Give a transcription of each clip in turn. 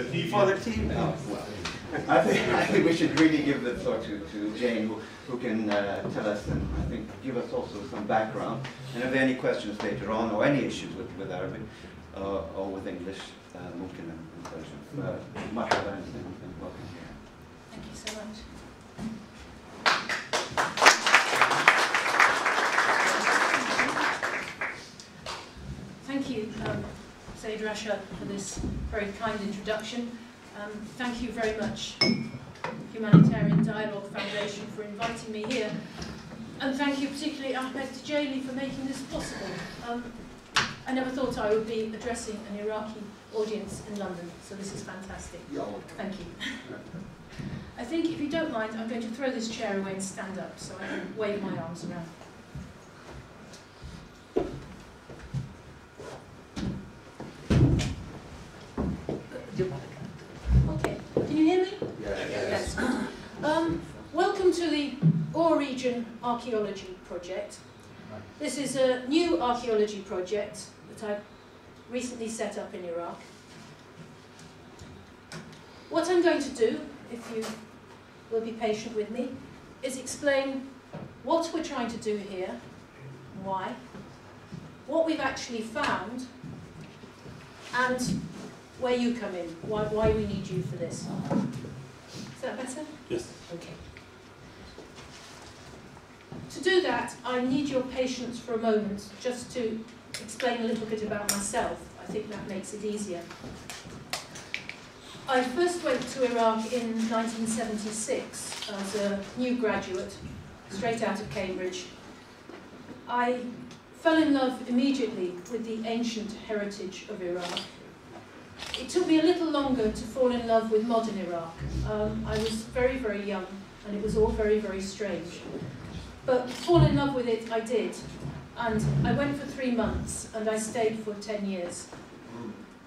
the team. For the team? Oh, well. I think we should really give the floor to Jane, who can tell us and I think give us also some background. And if there are any questions later on or any issues with Arabic or with English, ممكن نترجم. مرحبا and welcome here. Thank you so much. Thank you, Said Rasha, for this very kind introduction. Thank you very much, Humanitarian Dialogue Foundation, for inviting me here. And thank you particularly Ahmed Tijali for making this possible. I never thought I would be addressing an Iraqi audience in London, so this is fantastic. Thank you. I think, if you don't mind, I'm going to throw this chair away and stand up so I can wave my arms around. Okay, can you hear me? Yes. Welcome to the Ore Region Archaeology Project. This is a new archaeology project that I've recently set up in Iraq. What I'm going to do, if you will be patient with me, is explain what we're trying to do here, why, what we've actually found, and where you come in, why we need you for this. Is that better? Yes. Okay. To do that, I need your patience for a moment, just to explain a little bit about myself. I think that makes it easier. I first went to Iraq in 1976 as a new graduate, straight out of Cambridge. I fell in love immediately with the ancient heritage of Iraq. It took me a little longer to fall in love with modern Iraq. I was very, very young, and it was all very, very strange. But fall in love with it, I did. And I went for 3 months, and I stayed for 10 years.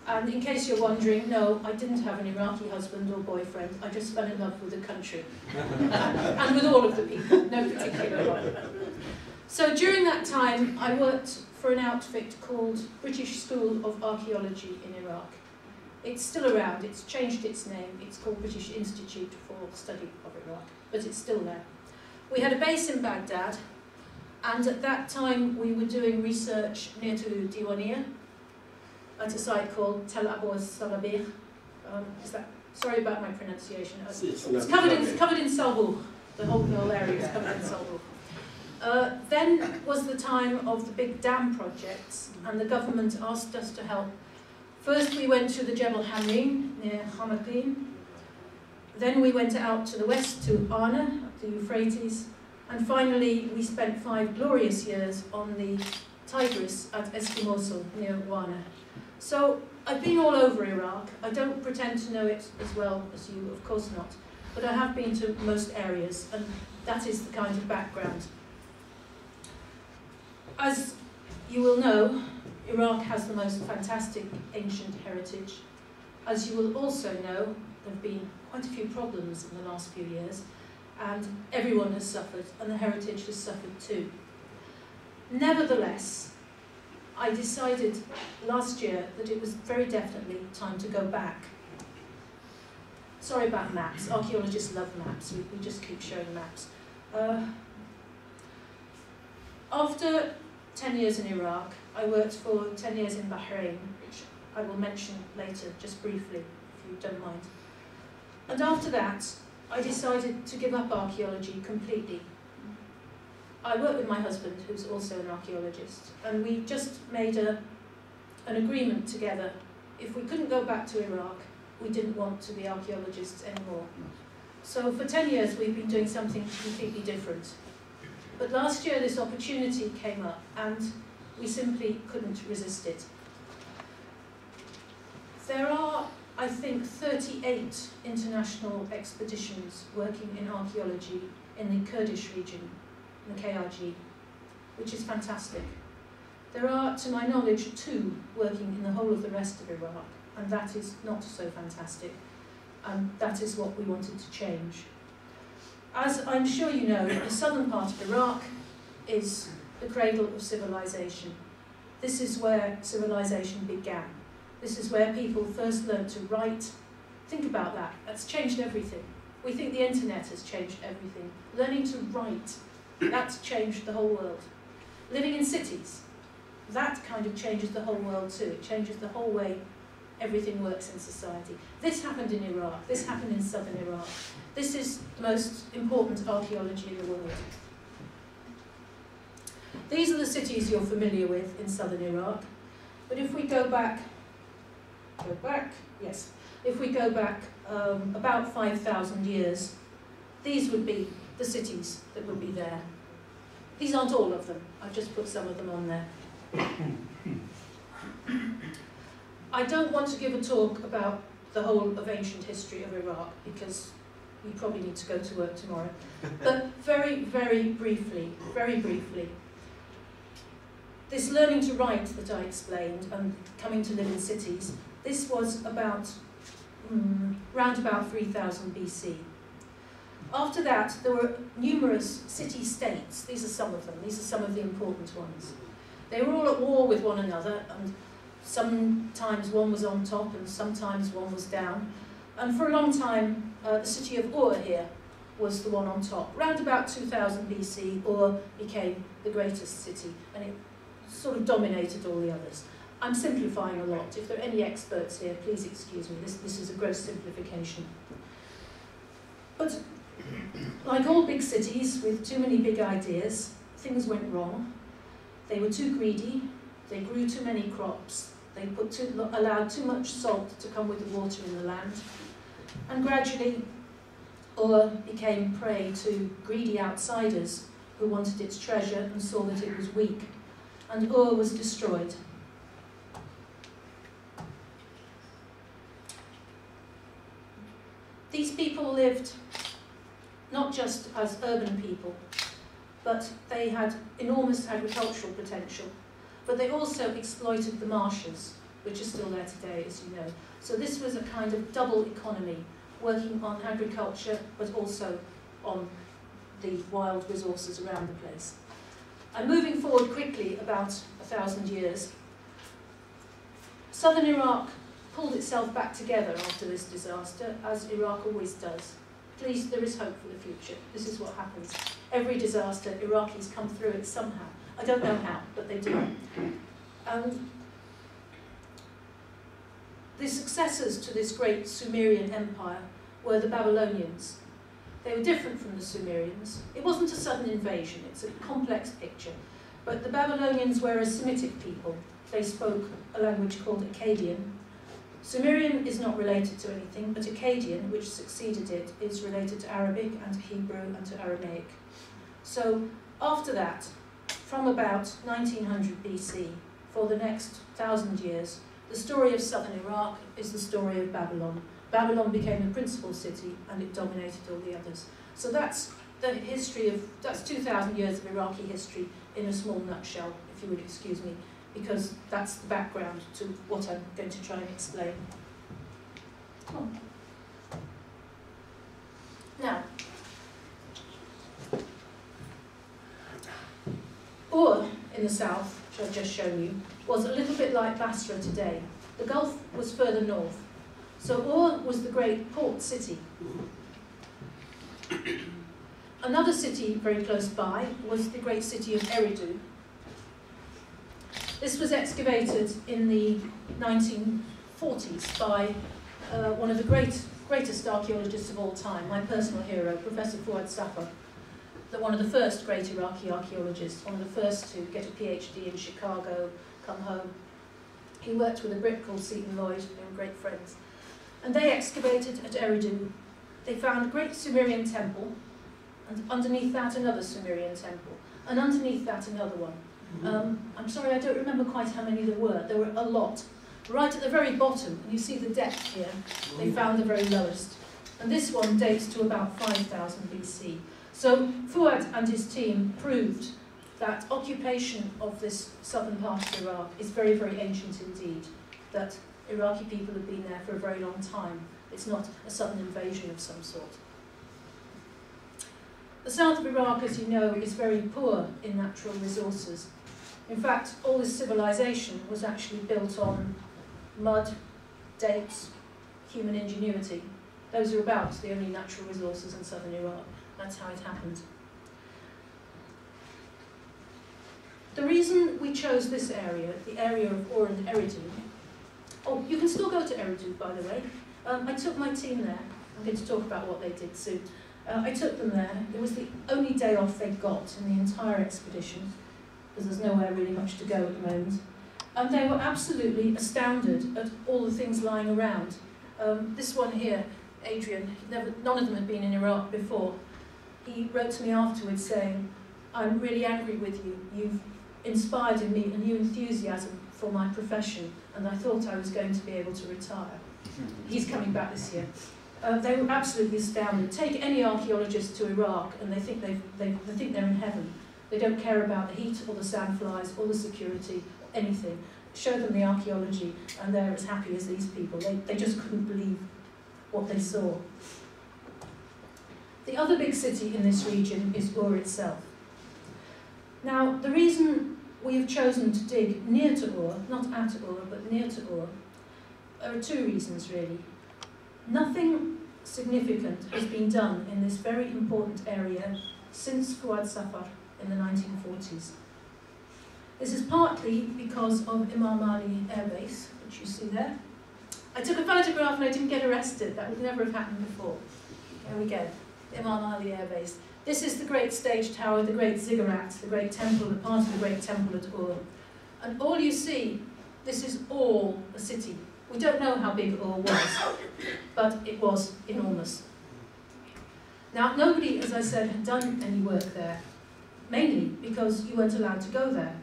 And in case you're wondering, no, I didn't have an Iraqi husband or boyfriend. I just fell in love with the country. And with all of the people, no particular one. So during that time, I worked for an outfit called British School of Archaeology in Iraq. It's still around, it's changed its name, it's called British Institute for Study of Iraq, but it's still there. We had a base in Baghdad, and at that time we were doing research near to Diwaniyah, at a site called Tel Abu al-Salabih. Sorry about my pronunciation. It's covered in Salbuh. The whole area is covered in Salbuh. Then was the time of the big dam projects, and the government asked us to help. First we went to the Jebel Hamrin near Hamadin. Then we went out to the west to Ana, up the Euphrates. And finally we spent 5 glorious years on the Tigris at Eskimosul near Wana. So I've been all over Iraq. I don't pretend to know it as well as you, of course not. But I have been to most areas, and that is the kind of background. As you will know, Iraq has the most fantastic ancient heritage. As you will also know, there have been quite a few problems in the last few years, and everyone has suffered, and the heritage has suffered too. Nevertheless, I decided last year that it was very definitely time to go back. Sorry about maps. Archaeologists love maps. We just keep showing maps. After 10 years in Iraq, I worked for 10 years in Bahrain, which I will mention later, just briefly, if you don't mind. And after that, I decided to give up archaeology completely. I work with my husband, who's also an archaeologist, and we just made an agreement together. If we couldn't go back to Iraq, we didn't want to be archaeologists anymore. So for 10 years, we've been doing something completely different. But last year, this opportunity came up, and we simply couldn't resist it. There are, I think, 38 international expeditions working in archaeology in the Kurdish region, in the KRG, which is fantastic. There are, to my knowledge, 2 working in the whole of the rest of Iraq, and that is not so fantastic, and that is what we wanted to change. As I'm sure you know, the southern part of Iraq is the cradle of civilization. This is where civilization began. This is where people first learned to write, Think about that. That's changed everything. We think the internet has changed everything. Learning to write, that's changed the whole world. Living in cities, that kind of changes the whole world too. It changes the whole way everything works in society. This happened in Iraq. This happened in southern Iraq. This is the most important archaeology in the world. These are the cities you're familiar with in southern Iraq. But if we go back, yes. If we go back about 5,000 years, these would be the cities that would be there. These aren't all of them. I've just put some of them on there. I don't want to give a talk about the whole of ancient history of Iraq because you probably need to go to work tomorrow. But very, very briefly, this learning to write that I explained and coming to live in cities, this was about round about 3000 BC. After that, there were numerous city-states. These are some of them. These are some of the important ones. They were all at war with one another, and sometimes one was on top and sometimes one was down. And for a long time, the city of Ur here was the one on top. Round about 2000 BC, Ur became the greatest city, and it sort of dominated all the others. I'm simplifying a lot. If there are any experts here, please excuse me. This is a gross simplification. But like all big cities with too many big ideas, things went wrong. They were too greedy. They grew too many crops. They allowed too much salt to come with the water in the land. And gradually, Ur became prey to greedy outsiders who wanted its treasure and saw that it was weak. And Ur was destroyed. These people lived not just as urban people, but they had enormous agricultural potential. But they also exploited the marshes, which are still there today, as you know. So this was a kind of double economy, working on agriculture, but also on the wild resources around the place. And moving forward quickly, about 1,000 years, southern Iraq pulled itself back together after this disaster, as Iraq always does. Please, there is hope for the future. This is what happens. Every disaster, Iraqis come through it somehow. I don't know how, but they do. The successors to this great Sumerian empire were the Babylonians. They were different from the Sumerians. It wasn't a sudden invasion, it's a complex picture. But the Babylonians were a Semitic people. They spoke a language called Akkadian. Sumerian is not related to anything, but Akkadian, which succeeded it, is related to Arabic and to Hebrew and to Aramaic. So after that, from about 1900 BC, for the next 1,000 years, the story of southern Iraq is the story of Babylon. Babylon became the principal city and it dominated all the others. So that's the history of, that's 2,000 years of Iraqi history in a small nutshell, if you would excuse me, because that's the background to what I'm going to try and explain. Oh. Now, Ur in the south, which I've just shown you, was a little bit like Basra today. The Gulf was further north. So Ur was the great port city. Another city very close by was the great city of Eridu. This was excavated in the 1940s by one of the greatest archaeologists of all time, my personal hero, Professor Fuad Safar, one of the first great Iraqi archaeologists, one of the first to get a PhD in Chicago, come home. He worked with a Brit called Seton Lloyd, they were great friends. And they excavated at Eridu. They found a great Sumerian temple, and underneath that another Sumerian temple, and underneath that another one. I'm sorry, I don't remember quite how many there were. There were a lot. Right at the very bottom, and you see the depth here, they found the very lowest. And this one dates to about 5000 BC. So Fuad and his team proved that occupation of this southern part of Iraq is very, very ancient indeed, that Iraqi people have been there for a very long time. It's not a sudden invasion of some sort. The south of Iraq, as you know, is very poor in natural resources. In fact, all this civilization was actually built on mud, dates, human ingenuity. Those are about the only natural resources in southern Iraq. That's how it happened. The reason we chose this area, the area of Ur and Eridu, oh, you can still go to Eridu, by the way. I took my team there. I'm going to talk about what they did soon. I took them there. It was the only day off they got in the entire expedition, because there's nowhere really much to go at the moment. And they were absolutely astounded at all the things lying around. This one here, Adrian, none of them had been in Iraq before. He wrote to me afterwards saying, "I'm really angry with you. You've inspired in me a new enthusiasm for my profession, and I thought I was going to be able to retire." He's coming back this year. They were absolutely astounded. Take any archaeologist to Iraq and they think they're in heaven. They don't care about the heat or the sandflies or the security or anything. Show them the archaeology and they're as happy as these people. They just couldn't believe what they saw. The other big city in this region is Ur itself. Now, the reason we have chosen to dig near to Ur, not at Ur, but near to Ur, are two reasons really. Nothing significant has been done in this very important area since Fuad Safar in the 1940s. This is partly because of Imam Ali Air Base, which you see there. I took a photograph and I didn't get arrested. That would never have happened before. There we go, Imam Ali Air Base. This is the great stage tower, the great ziggurat, the great temple, the part of the great temple at Ur. And all you see, this is all a city. We don't know how big Ur was, but it was enormous. Now, nobody, as I said, had done any work there, mainly because you weren't allowed to go there.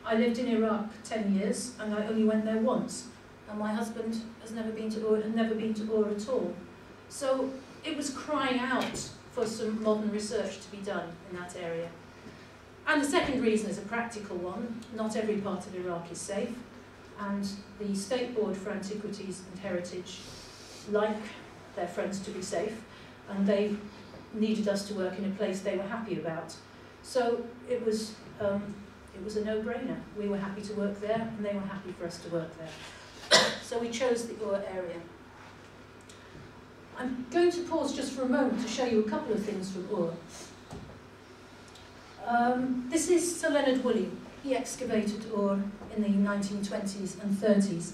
I lived in Iraq 10 years, and I only went there once. And my husband has never been to Ur, and never been to Ur at all. So it was crying out for some modern research to be done in that area. And the second reason is a practical one. Not every part of Iraq is safe. And the State Board for Antiquities and Heritage like their friends to be safe, and they needed us to work in a place they were happy about. So it was a no-brainer. We were happy to work there, and they were happy for us to work there. So we chose the Ur area. I'm going to pause just for a moment to show you a couple of things from Ur. This is Sir Leonard Woolley. He excavated Ur in the 1920s and 30s.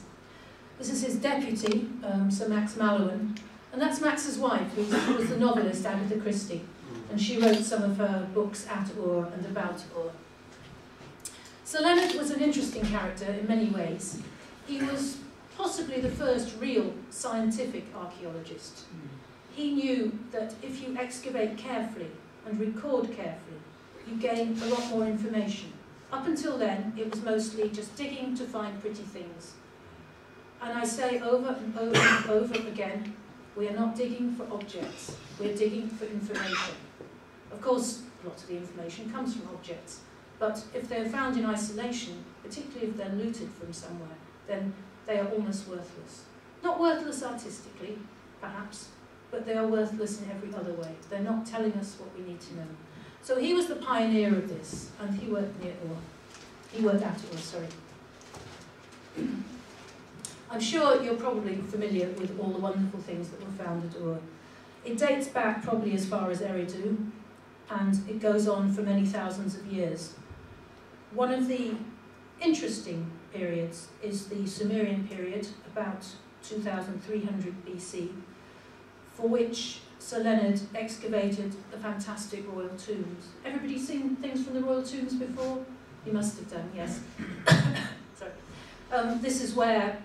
This is his deputy, Sir Max Mallowan, and that's Max's wife, who was the novelist Agatha Christie, and she wrote some of her books at Ur and about Ur. Sir Leonard was an interesting character in many ways. He was possibly the first real scientific archaeologist. He knew that if you excavate carefully and record carefully, you gain a lot more information. Up until then, it was mostly just digging to find pretty things. And I say over and over and over again, we are not digging for objects, we're digging for information. Of course, a lot of the information comes from objects, but if they're found in isolation, particularly if they're looted from somewhere, then they are almost worthless. Not worthless artistically, perhaps, but they are worthless in every other way. They're not telling us what we need to know. So he was the pioneer of this, and he worked near Ur. He worked at Ur, sorry. I'm sure you're probably familiar with all the wonderful things that were found at Ur. It dates back probably as far as Eridu, and it goes on for many thousands of years. One of the interesting periods is the Sumerian period, about 2300 BC, for which Sir Leonard excavated the fantastic royal tombs. Everybody seen things from the royal tombs before? You must have done, yes. Sorry. This is where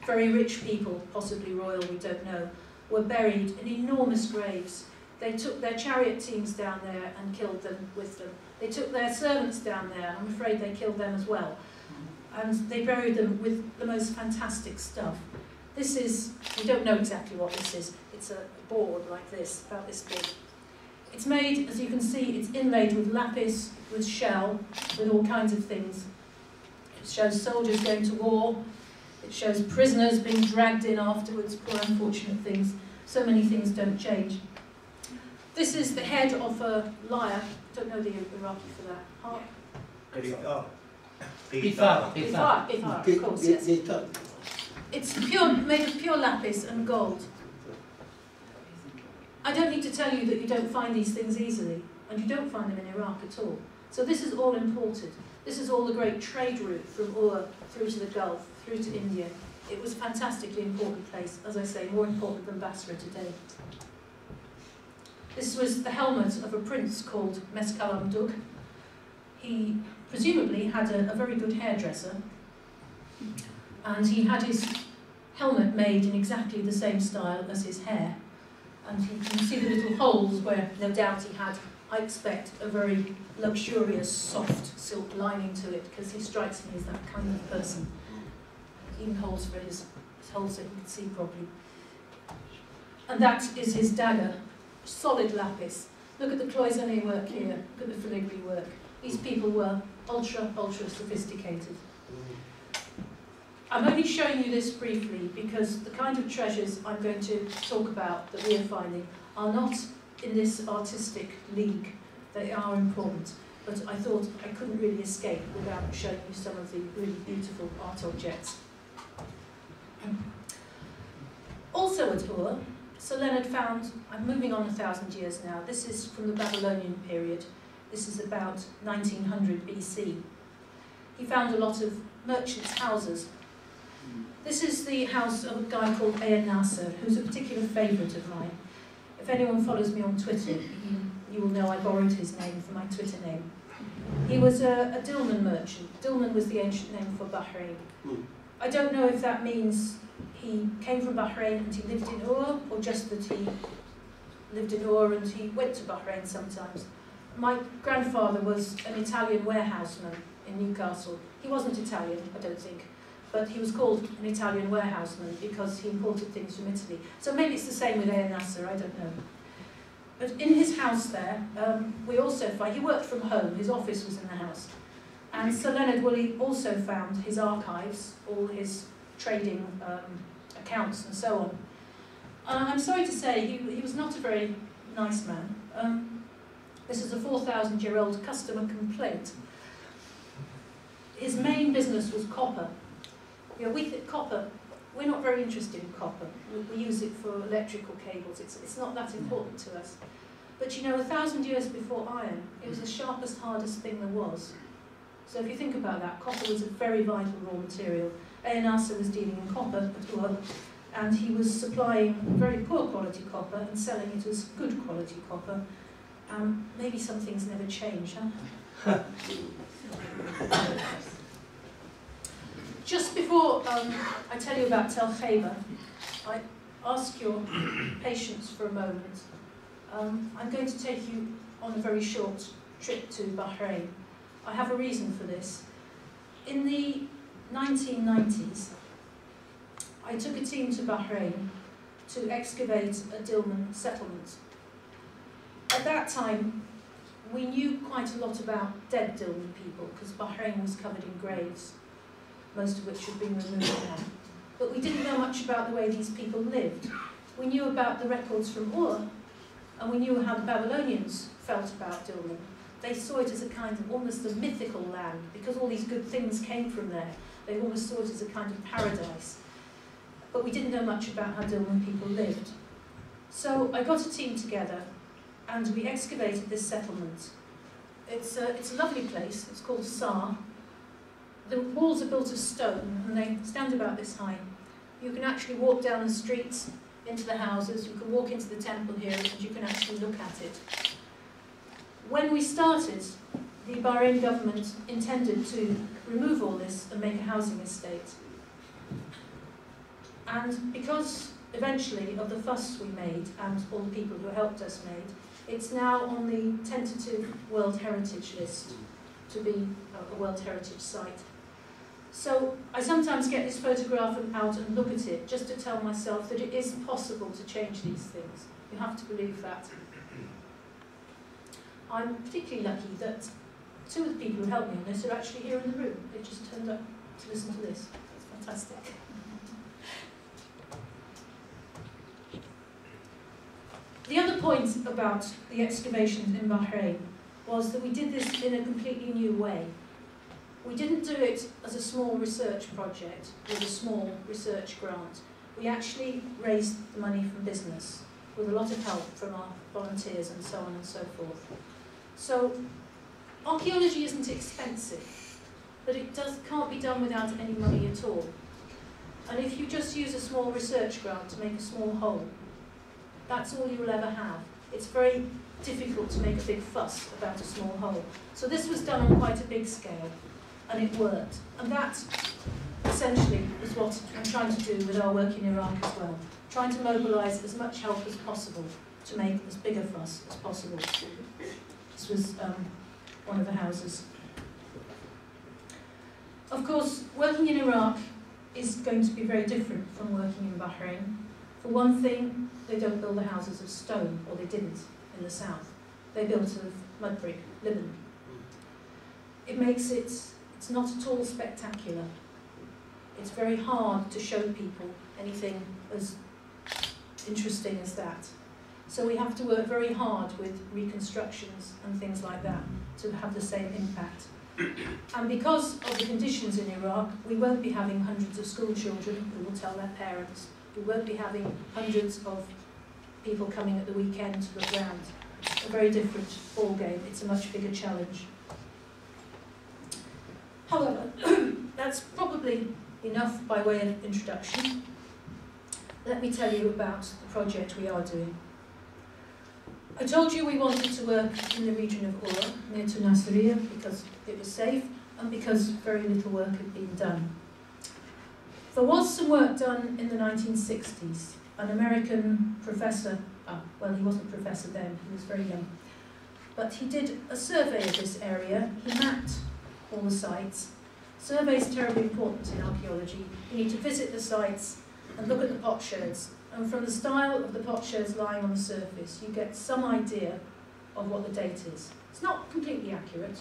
very rich people, possibly royal, we don't know, were buried in enormous graves. They took their chariot teams down there and killed them with them. They took their servants down there, and I'm afraid they killed them as well. And they buried them with the most fantastic stuff. This is, we don't know exactly what this is. It's a board like this, about this big. It's made, as you can see, it's inlaid with lapis, with shell, with all kinds of things. It shows soldiers going to war. It shows prisoners being dragged in afterwards, poor unfortunate things. So many things don't change. This is the head of a lyre. I don't know the Iraqi for that. Harp? Bifar, of course, yes. It's made of pure lapis and gold. I don't need to tell you that you don't find these things easily, and you don't find them in Iraq at all. So this is all imported. This is all the great trade route from Ur through to the Gulf, through to India. It was a fantastically important place, as I say, more important than Basra today. This was the helmet of a prince called Meskalam Dug. He presumably had a very good hairdresser, and he had his helmet made in exactly the same style as his hair. And you can see the little holes where no doubt he had, I expect, a very luxurious, soft silk lining to it, because he strikes me as that kind of person. Even holes for his holes so he could see properly. And that is his dagger, solid lapis. Look at the cloisonné work here, look at the filigree work. These people were ultra, ultra sophisticated. I'm only showing you this briefly because the kind of treasures I'm going to talk about that we are finding are not in this artistic league. They are important, but I thought I couldn't really escape without showing you some of the really beautiful art objects. Also at Ur, Sir Leonard found, I'm moving on 1,000 years now, this is from the Babylonian period, this is about 1900 BC. He found a lot of merchants' houses. This is the house of a guy called Ayan Nasser, who's a particular favourite of mine. If anyone follows me on Twitter, you will know I borrowed his name for my Twitter name. He was a Dilmun merchant. Dilmun was the ancient name for Bahrain. I don't know if that means he came from Bahrain and he lived in Ur, or just that he lived in Ur and he went to Bahrain sometimes. My grandfather was an Italian warehouseman in Newcastle. He wasn't Italian, I don't think, but he was called an Italian warehouseman because he imported things from Italy. So maybe it's the same with Ayan Nasser, I don't know. But in his house there, we also find, he worked from home, his office was in the house. And Sir Leonard Woolley also found his archives, all his trading accounts and so on. I'm sorry to say, he was not a very nice man. This is a 4,000-year-old customer complaint. His main business was copper. You know, we think copper, we're not very interested in copper. We use it for electrical cables. It's not that important to us. But you know, 1,000 years before iron, it was the sharpest, hardest thing there was. So if you think about that, copper was a very vital raw material. Ayan Nasser was dealing in copper, and he was supplying very poor quality copper and selling it as good quality copper. Maybe some things never change, huh? Just before I tell you about Tel Khaybar, I ask your patience for a moment. I'm going to take you on a very short trip to Bahrain. I have a reason for this. In the 1990s, I took a team to Bahrain to excavate a Dilmun settlement. At that time, we knew quite a lot about dead Dilmun people because Bahrain was covered in graves, most of which had been removed now. But we didn't know much about the way these people lived. We knew about the records from Ur, and we knew how the Babylonians felt about Dilmun. They saw it as a kind of almost a mythical land, because all these good things came from there. They almost saw it as a kind of paradise. But we didn't know much about how Dilmun people lived. So I got a team together, and we excavated this settlement. It's a lovely place. It's called Sar. The walls are built of stone, and they stand about this high. You can actually walk down the streets into the houses. You can walk into the temple here, and you can actually look at it. When we started, the Bahrain government intended to remove all this and make a housing estate. And because eventually of the fuss we made and all the people who helped us made, it's now on the tentative World Heritage list to be a World Heritage site. So I sometimes get this photograph out and look at it just to tell myself that it is possible to change these things. You have to believe that. I'm particularly lucky that two of the people who helped me on this are actually here in the room. They just turned up to listen to this. It's fantastic. The other point about the excavations in Bahrain was that we did this in a completely new way. We didn't do it as a small research project with a small research grant. We actually raised the money from business with a lot of help from our volunteers and so on and so forth. So archaeology isn't expensive, but it can't be done without any money at all. And if you just use a small research grant to make a small hole, that's all you'll ever have. It's very difficult to make a big fuss about a small hole. So this was done on quite a big scale, and it worked. And that, essentially, is what I'm trying to do with our work in Iraq as well. Trying to mobilise as much help as possible to make as big a fuss as possible. This was one of the houses. Of course, working in Iraq is going to be very different from working in Bahrain. For one thing, they don't build the houses of stone, or they didn't in the south. They built of mud brick, Lebanon. It makes it, it's not at all spectacular. It's very hard to show people anything as interesting as that. So we have to work very hard with reconstructions and things like that to have the same impact. And because of the conditions in Iraq, we won't be having hundreds of school children who will tell their parents. We won't be having hundreds of people coming at the weekend to look round. It's a very different ball game. It's a much bigger challenge. However, that's probably enough by way of introduction. Let me tell you about the project we are doing. I told you we wanted to work in the region of Ura, near to Nassiriya, because it was safe and because very little work had been done. There was some work done in the 1960s. An American professor, well, he wasn't a professor then, he was very young, but he did a survey of this area. He mapped all the sites. Survey is terribly important in archaeology. You need to visit the sites and look at the potsherds. And from the style of the potsherds lying on the surface, you get some idea of what the date is. It's not completely accurate,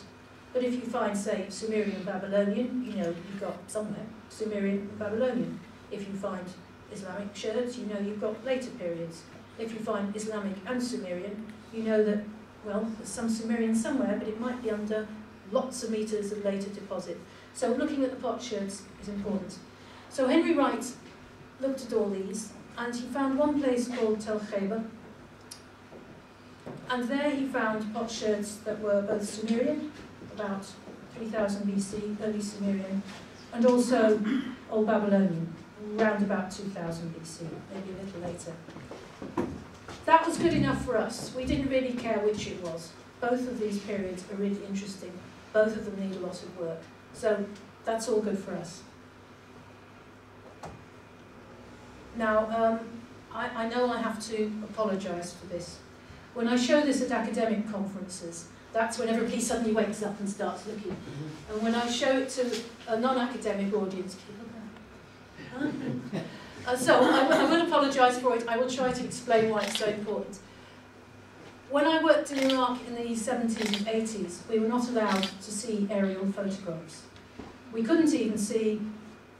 but if you find, say, Sumerian Babylonian, you know you've got somewhere Sumerian and Babylonian. If you find Islamic sherds, you know you've got later periods. If you find Islamic and Sumerian, you know that, well, there's some Sumerian somewhere, but it might be under lots of meters of later deposit. So looking at the potsherds is important. So Henry Wright looked at all these, and he found one place called Tel Khaybar, and there he found potsherds that were both Sumerian, about 3000 BC, early Sumerian, and also Old Babylonian, around about 2000 BC, maybe a little later. That was good enough for us. We didn't really care which it was. Both of these periods are really interesting. Both of them need a lot of work. So that's all good for us. Now, I know I have to apologise for this. When I show this at academic conferences, that's when everybody suddenly wakes up and starts looking. And when I show it to a non-academic audience, people go, huh? So I will apologise for it. I will try to explain why it's so important. When I worked in Iraq in the 70s and 80s, we were not allowed to see aerial photographs. We couldn't even see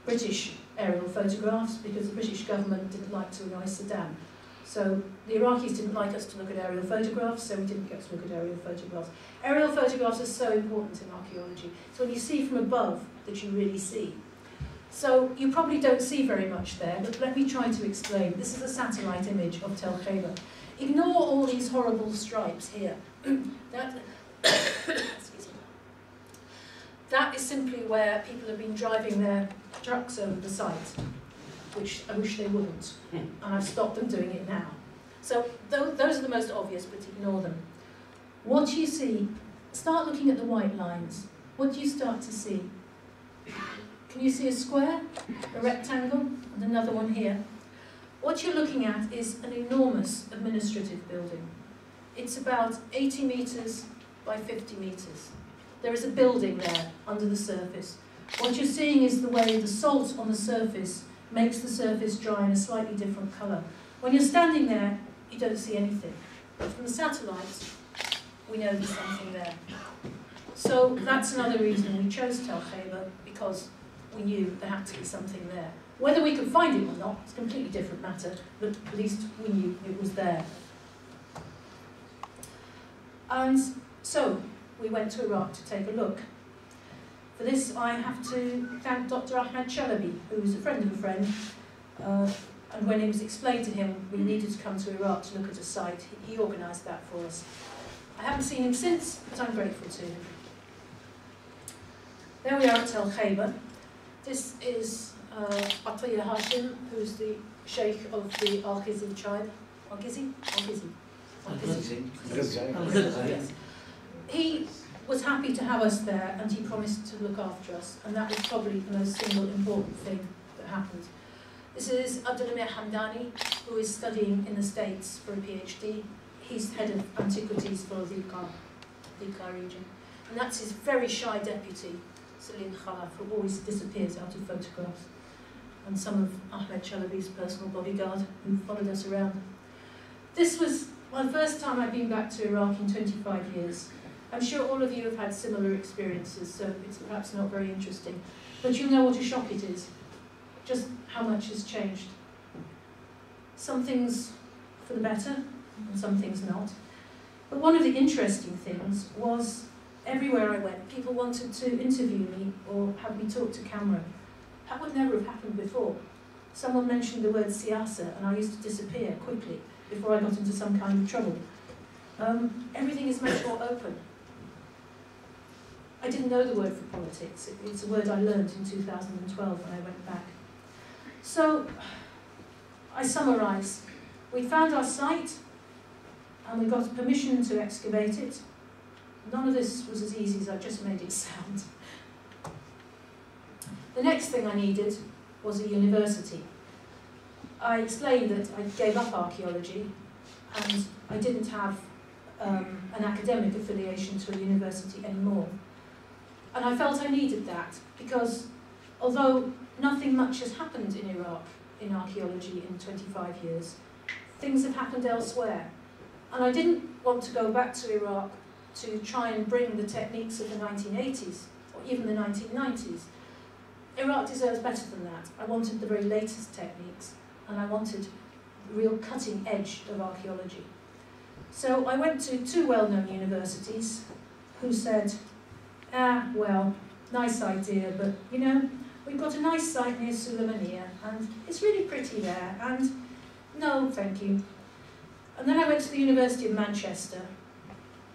British aerial photographs because the British government didn't like to annoy Saddam. So the Iraqis didn't like us to look at aerial photographs, so we didn't get to look at aerial photographs. Aerial photographs are so important in archaeology. It's when you see from above that you really see. So you probably don't see very much there, but let me try to explain. This is a satellite image of Tel Khaybar. Ignore all these horrible stripes here. That is simply where people have been driving their trucks over the site, which I wish they wouldn't, and I've stopped them doing it now. So those are the most obvious, but ignore them. What you see, start looking at the white lines. What do you start to see? Can you see a square, a rectangle, and another one here? What you're looking at is an enormous administrative building. It's about 80 metres by 50 metres. There is a building there under the surface. What you're seeing is the way the salt on the surface makes the surface dry in a slightly different colour. When you're standing there, you don't see anything. But from the satellites, we know there's something there. So that's another reason we chose Tel Khaybar, because we knew there had to be something there. Whether we could find it or not, it's a completely different matter, but at least we knew it was there. And so we went to Iraq to take a look. For this, I have to thank Dr. Ahmed Chalabi, who was a friend of a friend, and when it was explained to him we needed to come to Iraq to look at a site, he organised that for us. I haven't seen him since, but I'm grateful to him. There we are at Tel Khaybar. This is Atiyah Hashim, who's the Sheikh of the Al-Ghizi tribe. Al-Ghizi? Yes. He was happy to have us there, and he promised to look after us, and that was probably the most single important thing that happened. This is Abdulhamid Hamdani, who is studying in the States for a PhD. He's head of antiquities for the Iqar region. And that's his very shy deputy, Salim Khalaf, who always disappears out of photographs, and some of Ahmed Chalabi's personal bodyguard who followed us around. This was my first time I've been back to Iraq in 25 years. I'm sure all of you have had similar experiences, so it's perhaps not very interesting. But you know what a shock it is, just how much has changed. Some things for the better, and some things not. But one of the interesting things was everywhere I went, people wanted to interview me or have me talk to camera. That would never have happened before. Someone mentioned the word siyasa, and I used to disappear quickly before I got into some kind of trouble. Everything is much more open. I didn't know the word for politics. It's a word I learned in 2012 when I went back. So, I summarise. We found our site, and we got permission to excavate it. None of this was as easy as I just made it sound. The next thing I needed was a university. I explained that I gave up archaeology, and I didn't have an academic affiliation to a university anymore. And I felt I needed that, because although nothing much has happened in Iraq in archaeology in 25 years, things have happened elsewhere. And I didn't want to go back to Iraq to try and bring the techniques of the 1980s, or even the 1990s. Iraq deserves better than that. I wanted the very latest techniques, and I wanted the real cutting edge of archaeology. So I went to two well-known universities who said, well, nice idea, but you know, we've got a nice site near Sulaymaniyah, and it's really pretty there, and no, thank you. And then I went to the University of Manchester,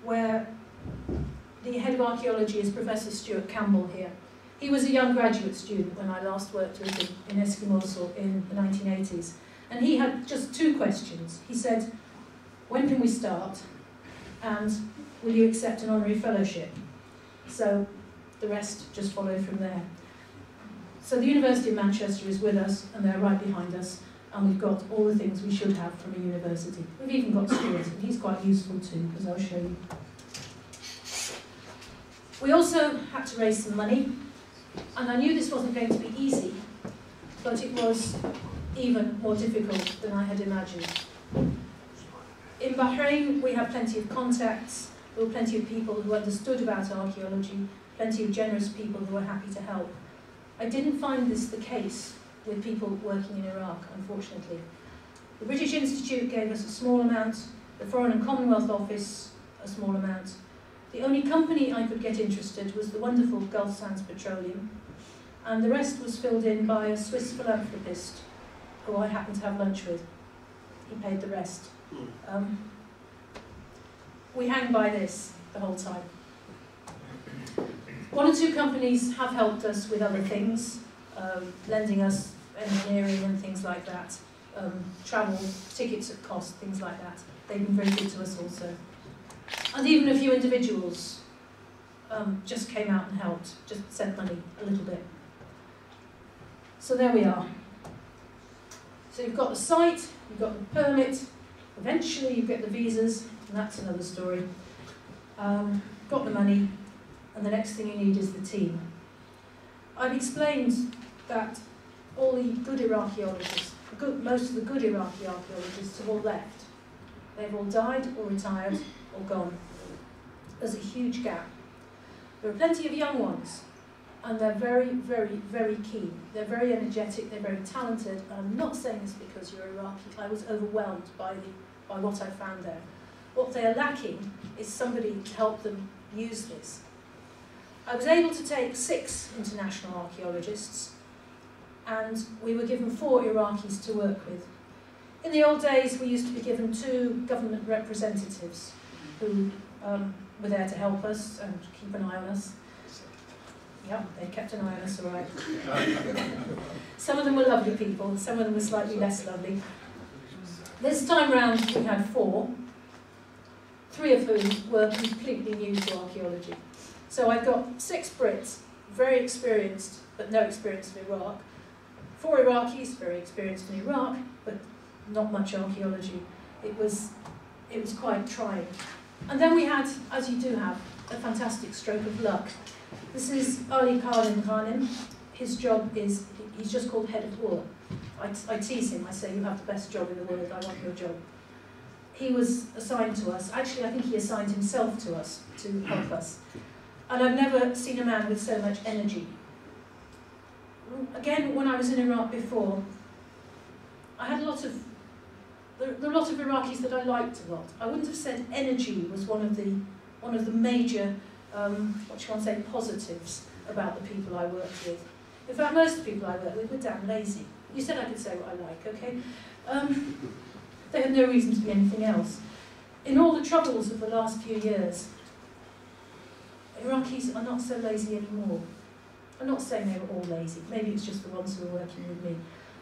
where the head of archaeology is Professor Stuart Campbell here. He was a young graduate student when I last worked with him in Eski Mosul in the 1980s. And he had just two questions. He said, when can we start? And will you accept an honorary fellowship? So the rest just followed from there. So the University of Manchester is with us, and they're right behind us, and we've got all the things we should have from a university. We've even got Stuart, and he's quite useful too, as I'll show you. We also had to raise some money, and I knew this wasn't going to be easy, but it was even more difficult than I had imagined. In Bahrain, we had plenty of contacts, there were plenty of people who understood about archaeology, plenty of generous people who were happy to help. I didn't find this the case with people working in Iraq, unfortunately. The British Institute gave us a small amount, the Foreign and Commonwealth Office a small amount. The only company I could get interested was the wonderful Gulf Sands Petroleum, and the rest was filled in by a Swiss philanthropist who I happened to have lunch with. He paid the rest. We hang by this the whole time. One or two companies have helped us with other things, lending us engineering and things like that, travel, tickets at cost, things like that. They've been very good to us also. And even a few individuals just came out and helped, just sent money a little bit. So there we are. So you've got the site, you've got the permit, eventually you get the visas, and that's another story. Got the money, and the next thing you need is the team. I've explained that all the good Iraqi archaeologists, most of the good Iraqi archaeologists have all left. They've all died or retired or gone. There's a huge gap. There are plenty of young ones, and they're very, very, very keen. They're very energetic, they're very talented, and I'm not saying this because you're Iraqi. I was overwhelmed by what I found there. What they are lacking is somebody to help them use this. I was able to take 6 international archaeologists, and we were given 4 Iraqis to work with. In the old days, we used to be given 2 government representatives who were there to help us and keep an eye on us. Yep, they kept an eye on us all right. Some of them were lovely people, some of them were slightly less lovely. This time round, we had 4, 3 of whom were completely new to archaeology. So I've got 6 Brits, very experienced, but no experience in Iraq. 4 Iraqis, very experienced in Iraq, but not much archaeology. It was quite trying. And then we had, as you do have, a fantastic stroke of luck. This is Ali Khanim. His job is, he's just called head of war. I tease him, I say, you have the best job in the world, I want your job. He was assigned to us, actually I think he assigned himself to us to help us. And I've never seen a man with so much energy. Again, when I was in Iraq before, I had there were a lot of Iraqis that I liked a lot. I wouldn't have said energy was one of the major, what you want to say, positives about the people I worked with. In fact, most of the people I worked with were damn lazy. You said I could say what I like, okay? They had no reason to be anything else. In all the troubles of the last few years, Iraqis are not so lazy anymore. I'm not saying they were all lazy. Maybe it's just the ones who were working with me.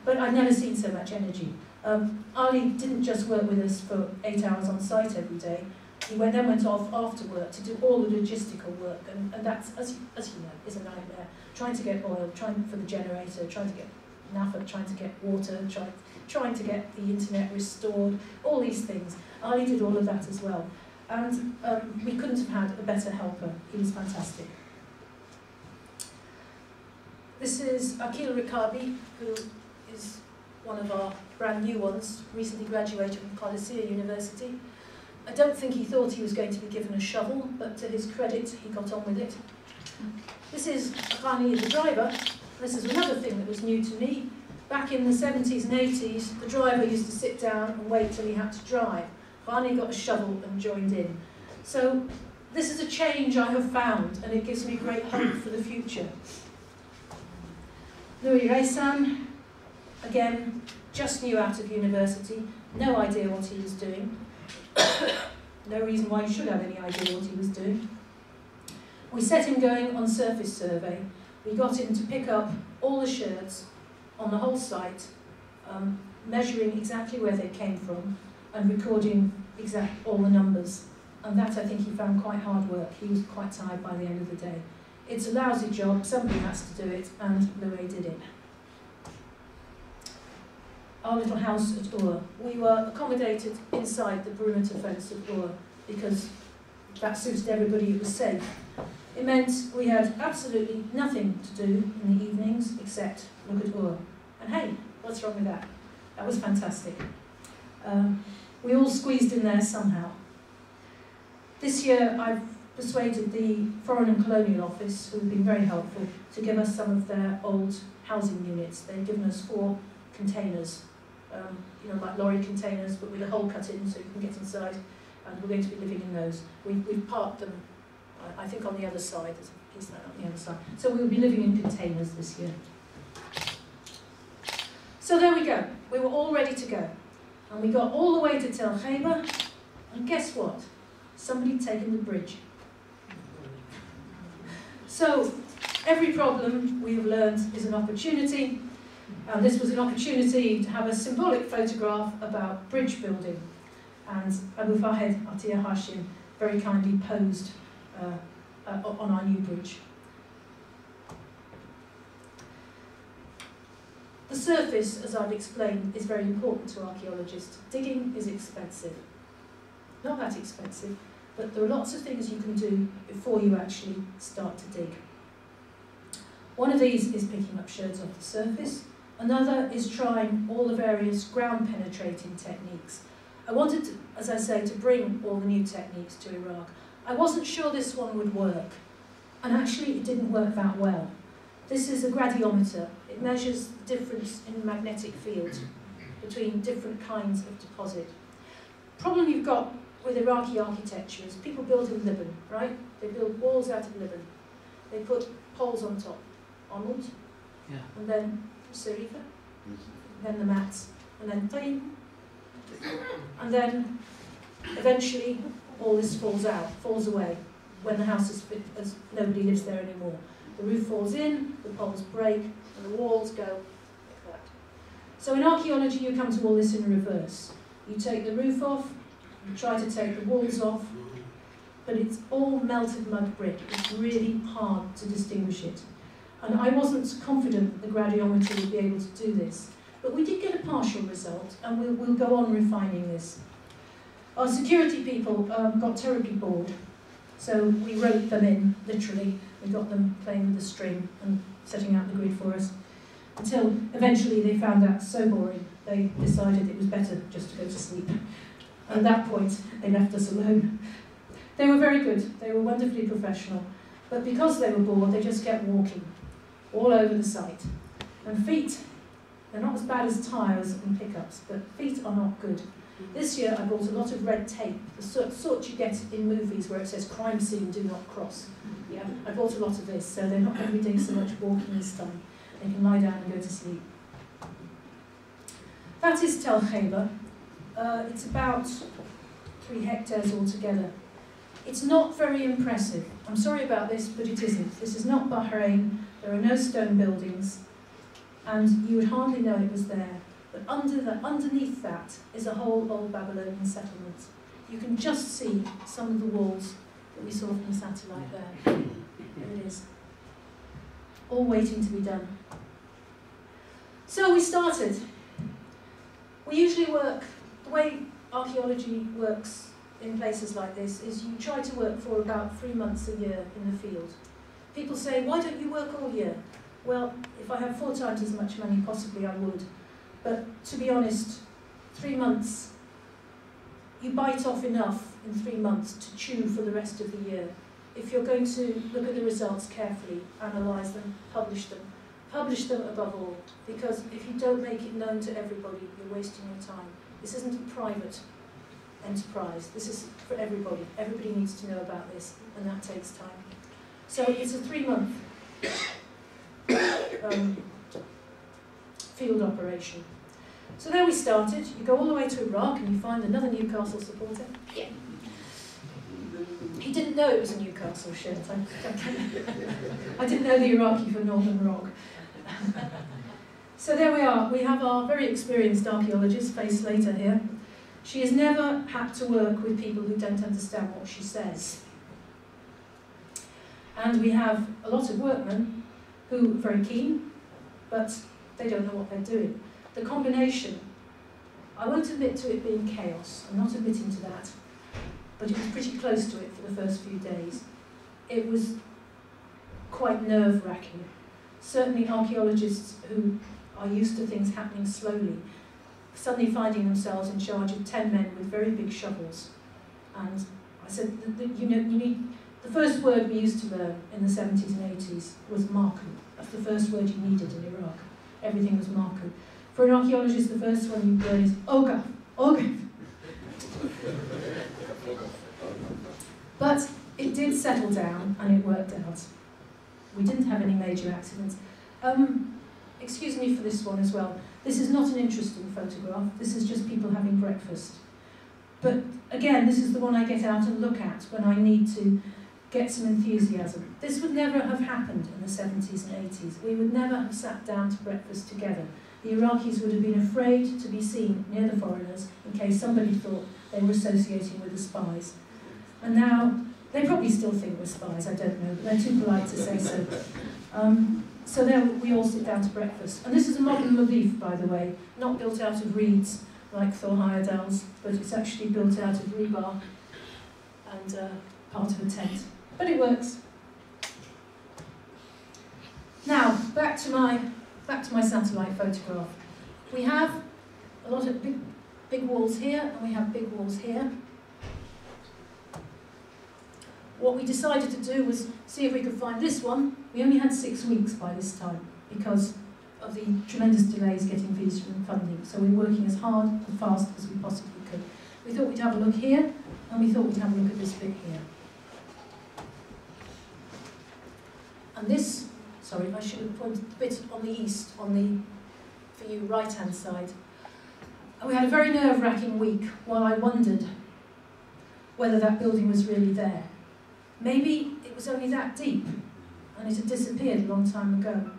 But I've never seen so much energy. Ali didn't just work with us for 8 hours on site every day. He then went off after work to do all the logistical work, and that's, as you know, is a nightmare. Trying to get oil, trying for the generator, trying to get naphtha, trying to get water, trying to get the internet restored, all these things. Ali did all of that as well. And we couldn't have had a better helper. He was fantastic. This is Akil Rikabi, who is one of our brand new ones, recently graduated from Qadisiyah University. I don't think he thought he was going to be given a shovel, but to his credit, he got on with it. This is Khani, the driver. This is another thing that was new to me. Back in the 70s and 80s, the driver used to sit down and wait till he had to drive. Khani got a shovel and joined in. So this is a change I have found, and it gives me great hope for the future. Louis Raysan, again, just new out of university, no idea what he was doing. No reason why he should have any idea what he was doing. We set him going on surface survey. We got him to pick up all the sherds on the whole site, measuring exactly where they came from and recording all the numbers. And that, I think, he found quite hard work. He was quite tired by the end of the day. It's a lousy job, somebody has to do it, and Louis did it. Our little house at Ur. We were accommodated inside the perimeter fence of Ur because that suited everybody, it was safe. It meant we had absolutely nothing to do in the evenings except look at Ur. And hey, what's wrong with that? That was fantastic. We all squeezed in there somehow. This year I've persuaded the Foreign and Colonial Office, who have been very helpful, to give us some of their old housing units. They've given us 4 containers, you know, like lorry containers, but with a hole cut in so you can get inside, and we're going to be living in those. We've parked them, I think, on the other side. There's a piece like on the other side. So we'll be living in containers this year. So there we go. We were all ready to go. And we got all the way to Tel Khaybar, and guess what? Somebody had taken the bridge. So every problem we have learned is an opportunity, and this was an opportunity to have a symbolic photograph about bridge building. And Abu Fahed Atiyah Hashim very kindly posed on our new bridge. The surface, as I've explained, is very important to archaeologists. Digging is expensive. Not that expensive, but there are lots of things you can do before you actually start to dig. One of these is picking up sherds off the surface. Another is trying all the various ground penetrating techniques. I wanted to, as I say, to bring all the new techniques to Iraq. I wasn't sure this one would work, and actually it didn't work that well. This is a gradiometer. It measures the difference in magnetic field between different kinds of deposit. The problem you've got with Iraqi architecture is people build in Lebanon, right? They build walls out of Lebanon. they put poles on top. Arnold, and then Serifa, then the mats, and then Tain, and then eventually all this falls away when the house is fit, as nobody lives there anymore. The roof falls in, the poles break, and the walls go like that. So in archaeology you come to all this in reverse. You take the roof off, you try to take the walls off, but it's all melted mud brick. It's really hard to distinguish it. And I wasn't confident that the gradiometer would be able to do this. But we did get a partial result, and we'll go on refining this. Our security people got terribly bored, so we wrote them in, literally. We got them playing with the string and setting out the grid for us, until eventually they found that so boring, they decided it was better just to go to sleep. And at that point, they left us alone. They were very good, they were wonderfully professional, but because they were bored, they just kept walking all over the site. And feet, they're not as bad as tyres and pickups, but feet are not good. This year I bought a lot of red tape, the sort you get in movies where it says crime scene, do not cross. Yeah, I bought a lot of this, so they're not going to be doing so much walking this time. They can lie down and go to sleep. That is Tel Khaybar. It's about 3 hectares altogether. It's not very impressive. I'm sorry about this, but it isn't. This is not Bahrain. There are no stone buildings, and you would hardly know it was there. But underneath that is a whole old Babylonian settlement. You can just see some of the walls that we saw from the satellite there. There it is. All waiting to be done. So we started. We usually work, the way archaeology works in places like this is you try to work for about 3 months a year in the field. People say, why don't you work all year? Well, if I had 4 times as much money, possibly I would. But to be honest, 3 months, you bite off enough in 3 months to chew for the rest of the year. If you're going to look at the results carefully, analyse them, publish them above all. Because if you don't make it known to everybody, you're wasting your time. This isn't a private enterprise. This is for everybody. Everybody needs to know about this, and that takes time. So it's a 3-month field operation. So there we started. You go all the way to Iraq and you find another Newcastle supporter. Yeah. He didn't know it was a Newcastle shirt. I didn't know the Iraqi for Northern Rock. So there we are. We have our very experienced archaeologist, Face Later here. She has never had to work with people who don't understand what she says. And we have a lot of workmen who are very keen, but they don't know what they're doing. The combination, I won't admit to it being chaos, I'm not admitting to that, but it was pretty close to it for the first few days. It was quite nerve-wracking. Certainly archaeologists who are used to things happening slowly, suddenly finding themselves in charge of 10 men with very big shovels. And I said, you need, the first word we used to learn in the 70s and 80s was Marku. That's the first word you needed in Iraq. Everything was Marku. For an archaeologist, the first one you learn is Oga, Oga. But it did settle down and it worked out. We didn't have any major accidents. Excuse me for this one as well. This is not an interesting photograph. This is just people having breakfast. But again, this is the one I get out and look at when I need to get some enthusiasm. This would never have happened in the 70s and 80s. We would never have sat down to breakfast together. The Iraqis would have been afraid to be seen near the foreigners in case somebody thought they were associating with the spies. And now, they probably still think we're spies, I don't know, but they're too polite to say so. So there we all sit down to breakfast. And this is a modern lavif, by the way, not built out of reeds like Thor Heyerdahl's, but it's actually built out of rebar and part of a tent. But it works. Now, back to my satellite photograph. We have a lot of big walls here, and we have big walls here. What we decided to do was see if we could find this one. We only had 6 weeks by this time because of the tremendous delays getting visa and funding. So we were working as hard and fast as we possibly could. We thought we'd have a look here, and we thought we'd have a look at this bit here. And this, sorry, I should have pointed a bit on the east, on the, for you, right-hand side. And we had a very nerve-wracking week while I wondered whether that building was really there. Maybe it was only that deep, and it had disappeared a long time ago.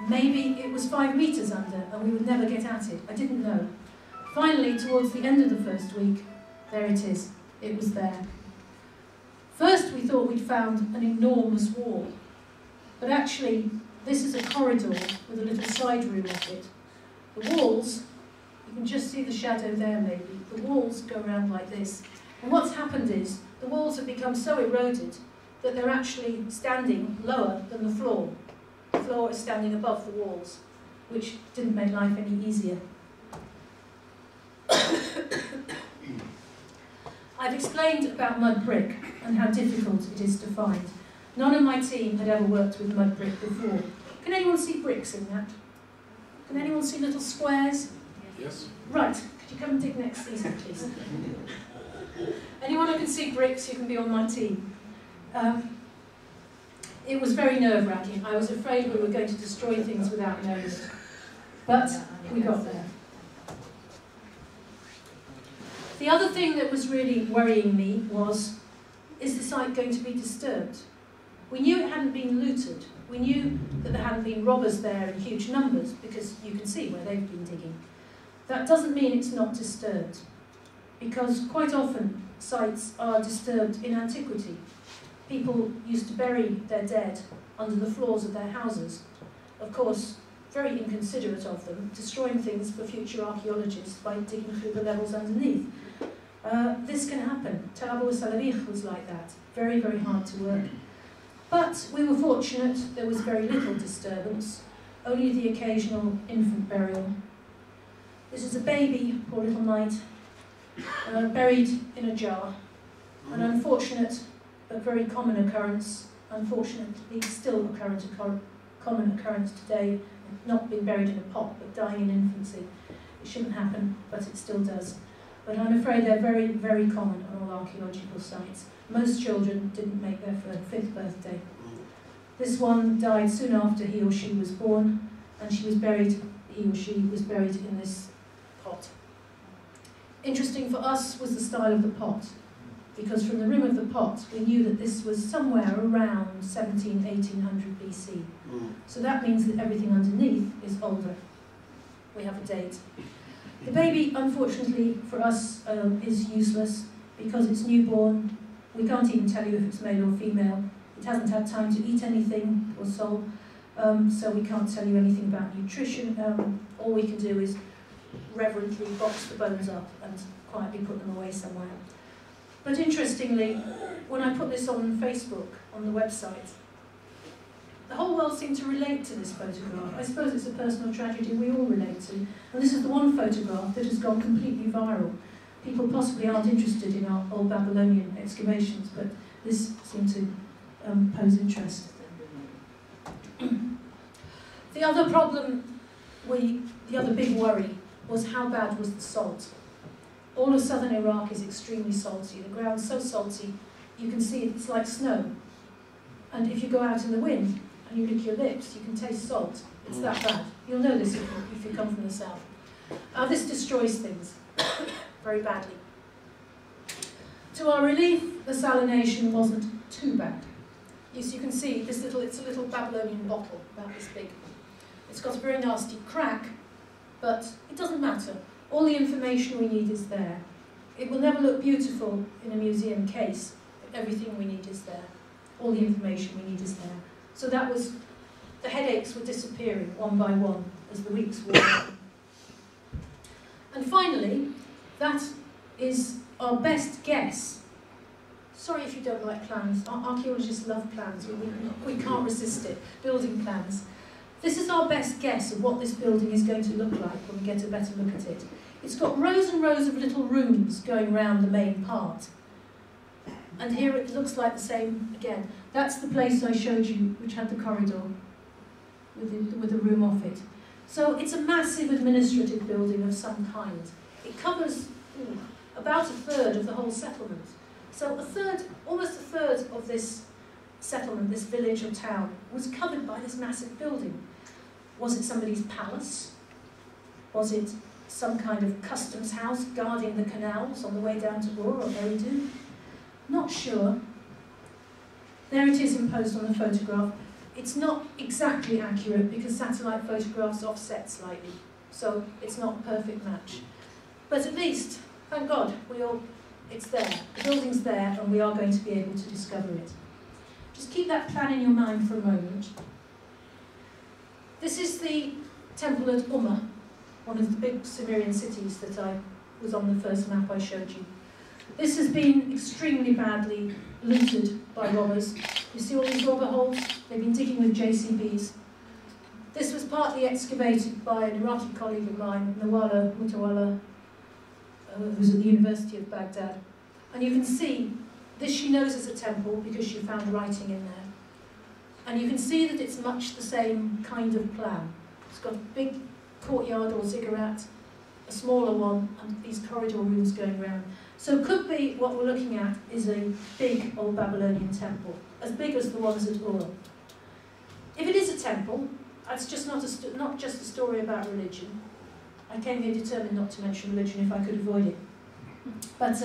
Maybe it was 5 metres under, and we would never get at it. I didn't know. Finally, towards the end of the first week, there it is. It was there. First, we thought we'd found an enormous wall, but actually, this is a corridor with a little side room off it. The walls, you can just see the shadow there maybe, the walls go around like this. And what's happened is, the walls have become so eroded that they're actually standing lower than the floor. The floor is standing above the walls, which didn't make life any easier. I've explained about mud brick and how difficult it is to find. None of my team had ever worked with mud brick before. Can anyone see bricks in that? Can anyone see little squares? Yes. Right, could you come and dig next season, please? Anyone who can see bricks, you can be on my team. It was very nerve-wracking. I was afraid we were going to destroy things without knowing it. But we got there. The other thing that was really worrying me was, is the site going to be disturbed? We knew it hadn't been looted. We knew that there hadn't been robbers there in huge numbers, because you can see where they've been digging. That doesn't mean it's not disturbed, because quite often sites are disturbed in antiquity. People used to bury their dead under the floors of their houses. Of course, very inconsiderate of them, destroying things for future archaeologists by digging through the levels underneath. This can happen. Tel Abu Salarikh was like that. Very, very hard to work. But we were fortunate, there was very little disturbance, only the occasional infant burial. This is a baby, poor little mite, buried in a jar. An unfortunate but very common occurrence, unfortunately still a common occurrence today, not being buried in a pot but dying in infancy. It shouldn't happen, but it still does. But I'm afraid they're very, very common on all archaeological sites. Most children didn't make their 5th birthday. This one died soon after he or she was born, and he or she was buried in this pot. Interesting for us was the style of the pot, because from the rim of the pot we knew that this was somewhere around 1800 BC. So that means that everything underneath is older. We have a date. The baby, unfortunately for us, is useless because it's newborn. We can't even tell you if it's male or female. It hasn't had time to eat anything, or soul, so we can't tell you anything about nutrition. All we can do is reverently box the bones up and quietly put them away somewhere. But interestingly, when I put this on Facebook, on the website, the whole world seemed to relate to this photograph. I suppose it's a personal tragedy we all relate to. And this is the one photograph that has gone completely viral. People possibly aren't interested in our old Babylonian excavations, but this seemed to pose interest. The other problem, the other big worry, was how bad was the salt. All of southern Iraq is extremely salty. The ground's so salty, you can see it's like snow. And if you go out in the wind and you lick your lips, you can taste salt. It's that bad. You'll know this if you come from the south. This destroys things very badly. To our relief, the salination wasn't too bad. Yes, you can see this it's a little Babylonian bottle, about this big. It's got a very nasty crack, but it doesn't matter. All the information we need is there. It will never look beautiful in a museum case, but everything we need is there. All the information we need is there. So that was, the headaches were disappearing one by one as the weeks wore on. And finally, that is our best guess. Sorry if you don't like plans. Archaeologists love plans. We can't resist it. Building plans. This is our best guess of what this building is going to look like when we get a better look at it. It's got rows and rows of little rooms going round the main part. And here it looks like the same again. That's the place I showed you, which had the corridor with the room off it. So it's a massive administrative building of some kind. It covers about 1/3 of the whole settlement. So almost a third of this settlement, this village or town, was covered by this massive building. Was it somebody's palace? Was it some kind of customs house guarding the canals on the way down to Ur or Eridu? Not sure. There it is imposed on the photograph. It's not exactly accurate because satellite photographs offset slightly, so it's not a perfect match. But at least, thank God, it's there. The building's there and we are going to be able to discover it. Just keep that plan in your mind for a moment. This is the temple at Umma, one of the big Sumerian cities that was on the first map I showed you. This has been extremely badly looted by robbers. You see all these robber holes? They've been digging with JCBs. This was partly excavated by an Iraqi colleague of mine, Nawala Mutawalla, who's at the University of Baghdad. And you can see this she knows is a temple because she found writing in there. And you can see that it's much the same kind of plan. It's got a big courtyard or ziggurat, a smaller one, and these corridor rooms going around. So it could be what we're looking at is a big old Babylonian temple, as big as the ones at Ur. If it is a temple, it's just not just a story about religion. I came here determined not to mention religion if I could avoid it. But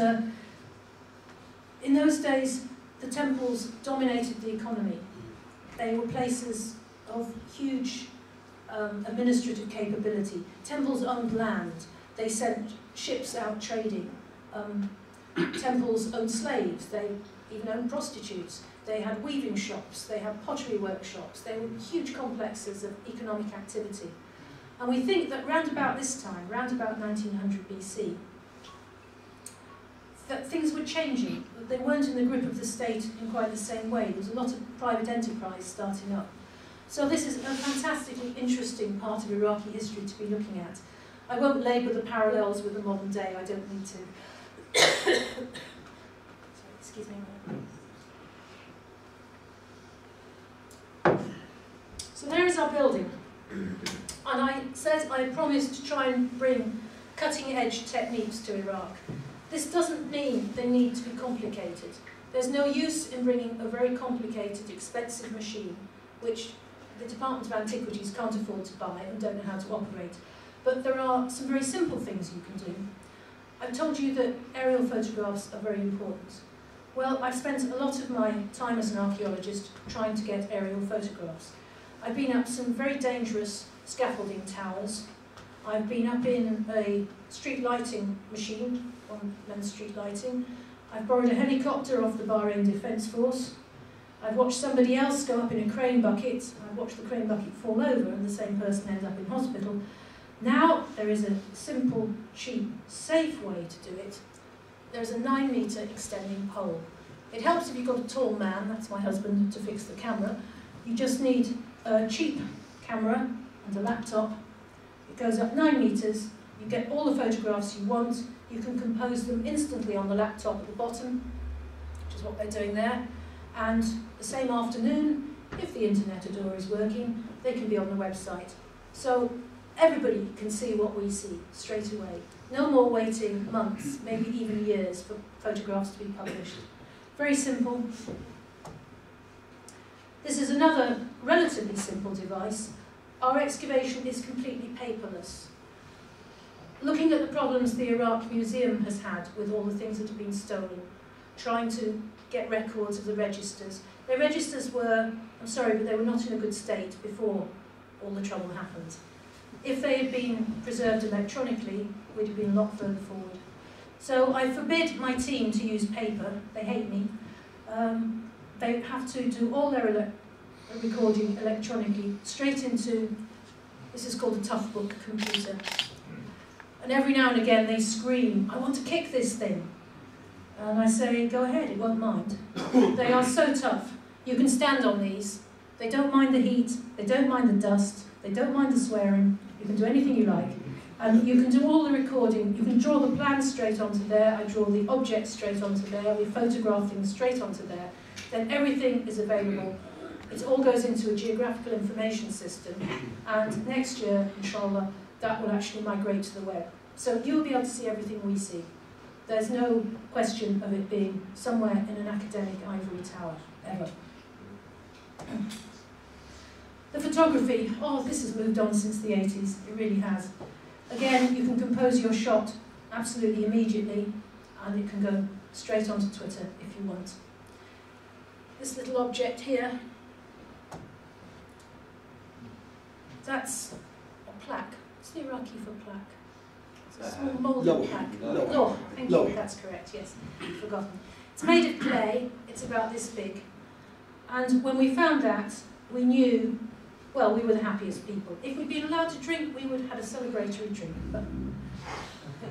in those days, the temples dominated the economy. They were places of huge administrative capability. Temples owned land. They sent ships out trading. Temples owned slaves. They even owned prostitutes. They had weaving shops. They had pottery workshops. They were huge complexes of economic activity. And we think that round about this time, round about 1900 BC, that things were changing. They weren't in the grip of the state in quite the same way. There was a lot of private enterprise starting up. So this is a fantastically interesting part of Iraqi history to be looking at. I won't labour the parallels with the modern day, I don't need to. Sorry, excuse me. So there is our building. And I said I promised to try and bring cutting-edge techniques to Iraq. This doesn't mean they need to be complicated. There's no use in bringing a very complicated, expensive machine, which the Department of Antiquities can't afford to buy and don't know how to operate. But there are some very simple things you can do. I've told you that aerial photographs are very important. Well, I've spent a lot of my time as an archaeologist trying to get aerial photographs. I've been up some very dangerous scaffolding towers. I've been up in a street lighting machine, on men's street lighting. I've borrowed a helicopter off the Bahrain Defence Force. I've watched somebody else go up in a crane bucket. I've watched the crane bucket fall over and the same person end up in hospital. Now there is a simple, cheap, safe way to do it. There's a 9-metre extending pole. It helps if you've got a tall man, that's my husband, to fix the camera. You just need a cheap camera and a laptop. It goes up 9 metres, you get all the photographs you want, you can compose them instantly on the laptop at the bottom, which is what they're doing there, and the same afternoon, if the internet door is working, they can be on the website. So everybody can see what we see straight away. No more waiting months, maybe even years for photographs to be published. Very simple. This is another relatively simple device. Our excavation is completely paperless. Looking at the problems the Iraq Museum has had with all the things that have been stolen, trying to get records of the registers. Their registers were, I'm sorry, but they were not in a good state before all the trouble happened. If they had been preserved electronically, we'd have been a lot further forward. So I forbid my team to use paper. They hate me. They have to do all their recording electronically straight into, this is called a tough book computer. And every now and again they scream, I want to kick this thing. And I say, go ahead, it won't mind. They are so tough. You can stand on these. They don't mind the heat, they don't mind the dust, they don't mind the swearing. You can do anything you like. And you can do all the recording. You can draw the plans straight onto there. I draw the objects straight onto there. We photograph things straight onto there. Then everything is available. It all goes into a geographical information system. And next year, inshallah, that will actually migrate to the web. So you'll be able to see everything we see. There's no question of it being somewhere in an academic ivory tower, ever. The photography, oh, this has moved on since the 80s, it really has. Again, you can compose your shot absolutely immediately, and it can go straight onto Twitter if you want. This little object here, that's a plaque. What's the Iraqi for plaque? It's a small moulded plaque. Oh, thank you, that's correct, yes, forgotten. It's made of clay, it's about this big. And when we found that, we knew, well, we were the happiest people. If we'd been allowed to drink, we would have had a celebratory drink. But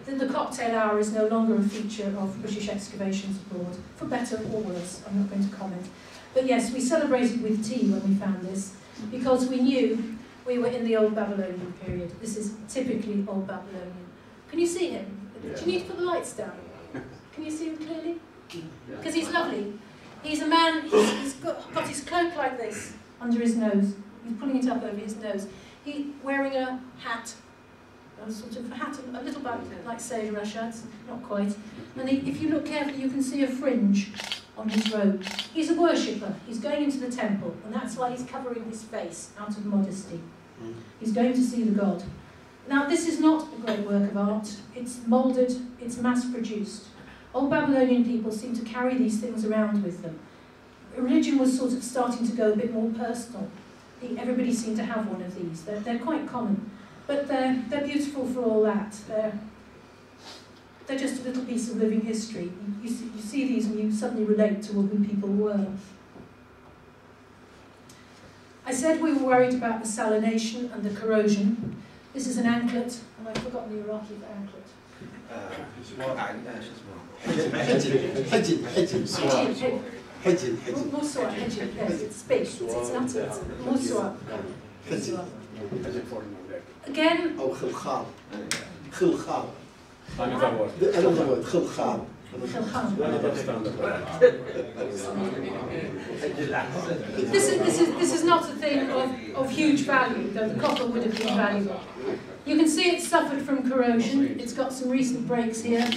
the cocktail hour is no longer a feature of British excavations abroad, for better or worse. I'm not going to comment. But yes, we celebrated with tea when we found this, because we knew we were in the Old Babylonian period. This is typically Old Babylonian. Can you see him? Yeah. Do you need to put the lights down? Can you see him clearly? Because he's lovely. He's a man, he's got his cloak like this under his nose. He's pulling it up over his nose. He's wearing a hat, a sort of hat, a little bit like Sailor Rashad's, not quite. And if you look carefully, you can see a fringe on his robe. He's a worshipper. He's going into the temple, and that's why he's covering his face out of modesty. He's going to see the god. Now, this is not a great work of art. It's moulded, it's mass-produced. Old Babylonian people seem to carry these things around with them. Religion was sort of starting to go a bit more personal. Everybody seemed to have one of these. They're quite common, but they're beautiful for all that. They're just a little piece of living history. You see these and you suddenly relate to who people were. I said we were worried about the salination and the corrosion. This is an anklet, and I've forgotten the Iraqi for anklet. Muswa, hejin, yes, it's big, it's not Muswa. Again, this is not a thing of huge value, though the copper would have been valuable. You can see it's suffered from corrosion. It's got some recent breaks here.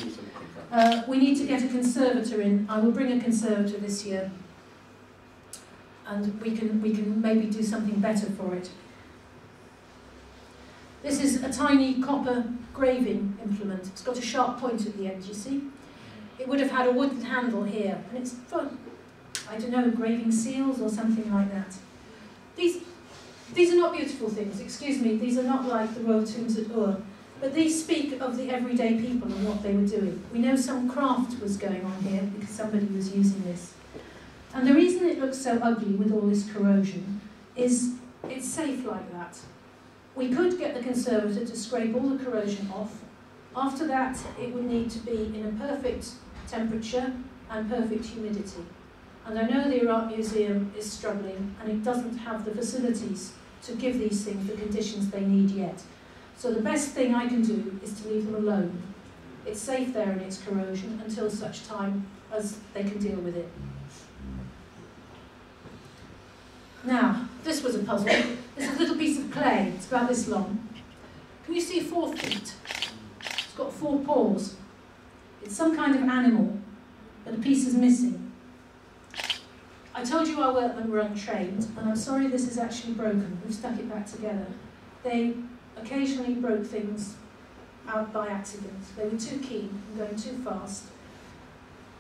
We need to get a conservator in. I will bring a conservator this year, and we can maybe do something better for it. This is a tiny copper graving implement. It's got a sharp point at the end, you see? It would have had a wooden handle here, and it's for, I don't know, graving seals or something like that. These are not beautiful things, excuse me, these are not like the royal tombs at Ur, but these speak of the everyday people and what they were doing. We know some craft was going on here because somebody was using this. And the reason it looks so ugly with all this corrosion is it's safe like that. We could get the conservator to scrape all the corrosion off. After that, it would need to be in a perfect temperature and perfect humidity. And I know the Iraq Museum is struggling, and it doesn't have the facilities to give these things the conditions they need yet. So the best thing I can do is to leave them alone. It's safe there in its corrosion until such time as they can deal with it. Now, this was a puzzle. This is a little piece of clay. It's about this long. Can you see 4 feet? It's got 4 paws. It's some kind of animal, but a piece is missing. I told you our workmen were untrained, and I'm sorry this is actually broken. We've stuck it back together. They occasionally broke things out by accident. They were too keen and going too fast.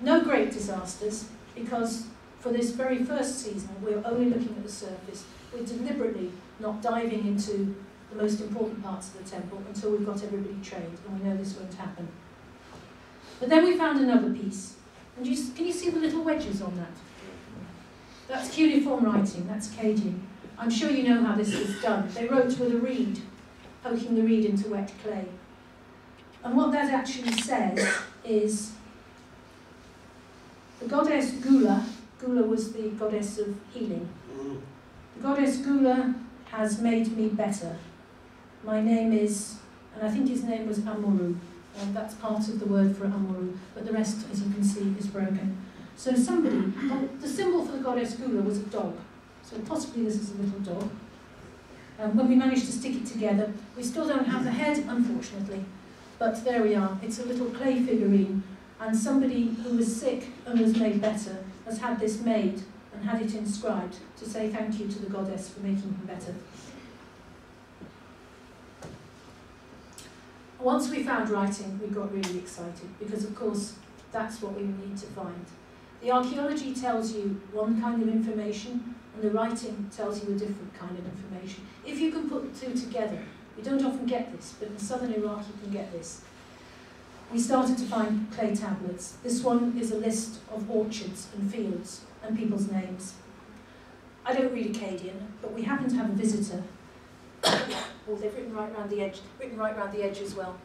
No great disasters, because for this very first season, we were only looking at the surface. We're deliberately not diving into the most important parts of the temple until we've got everybody trained, and we know this won't happen. But then we found another piece. And can you see the little wedges on that? That's cuneiform writing, that's caging. I'm sure you know how this is done. They wrote with a reed, poking the reed into wet clay. And what that actually says is the goddess Gula was the goddess of healing. The goddess Gula has made me better. My name is, and I think his name was Amuru. That's part of the word for Amuru, but the rest, as you can see, is broken. So somebody, the symbol for the goddess Gula was a dog. So possibly this is a little dog. When we managed to stick it together, we still don't have the head, unfortunately, but there we are. It's a little clay figurine, and somebody who was sick and was made better has had this made and and had it inscribed to say thank you to the goddess for making him better. Once we found writing, we got really excited because, of course, that's what we need to find. The archaeology tells you one kind of information, and the writing tells you a different kind of information. If you can put the two together, you don't often get this, but in southern Iraq you can get this. We started to find clay tablets. This one is a list of orchards and fields and people's names. I don't read Akkadian, but we happen to have a visitor. Oh, they've written right round the edge as well.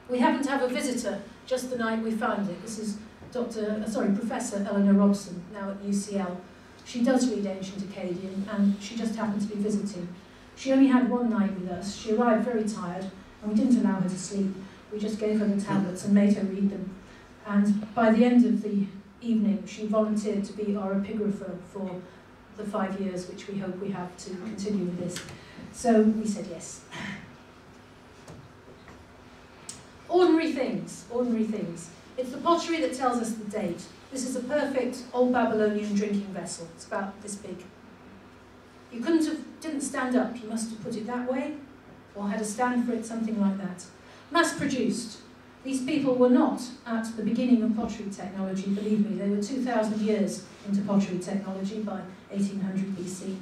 We happen to have a visitor just the night we found it. This is Professor Eleanor Robson, now at UCL. She does read ancient Akkadian, and she just happened to be visiting. She only had one night with us. She arrived very tired, and we didn't allow her to sleep. We just gave her the tablets and made her read them. And by the end of the evening, she volunteered to be our epigrapher for the 5 years which we hope we have to continue with this. So we said yes. Ordinary things, ordinary things. It's the pottery that tells us the date. This is a perfect old Babylonian drinking vessel. It's about this big. You didn't stand up, you must have put it that way, or had a stand for it, something like that. Mass-produced. These people were not at the beginning of pottery technology, believe me. They were 2,000 years into pottery technology by 1800 BC.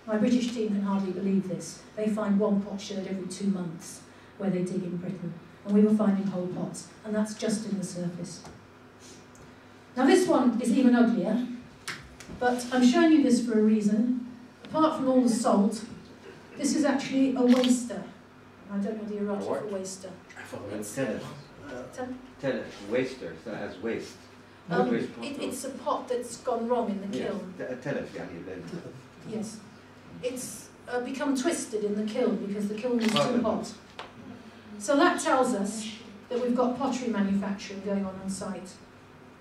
My British team can hardly believe this. They find one potsherd every 2 months where they dig in Britain. And we were finding whole pots, and that's just in the surface. Now this one is even uglier, but I'm showing you this for a reason. Apart from all the salt, this is actually a waster. I don't know the Iraqi for waster. Tell it, waster, so it has waste. It's a pot that's gone wrong in the kiln. Yes. It's become twisted in the kiln because the kiln was too hot. So that tells us that we've got pottery manufacturing going on site.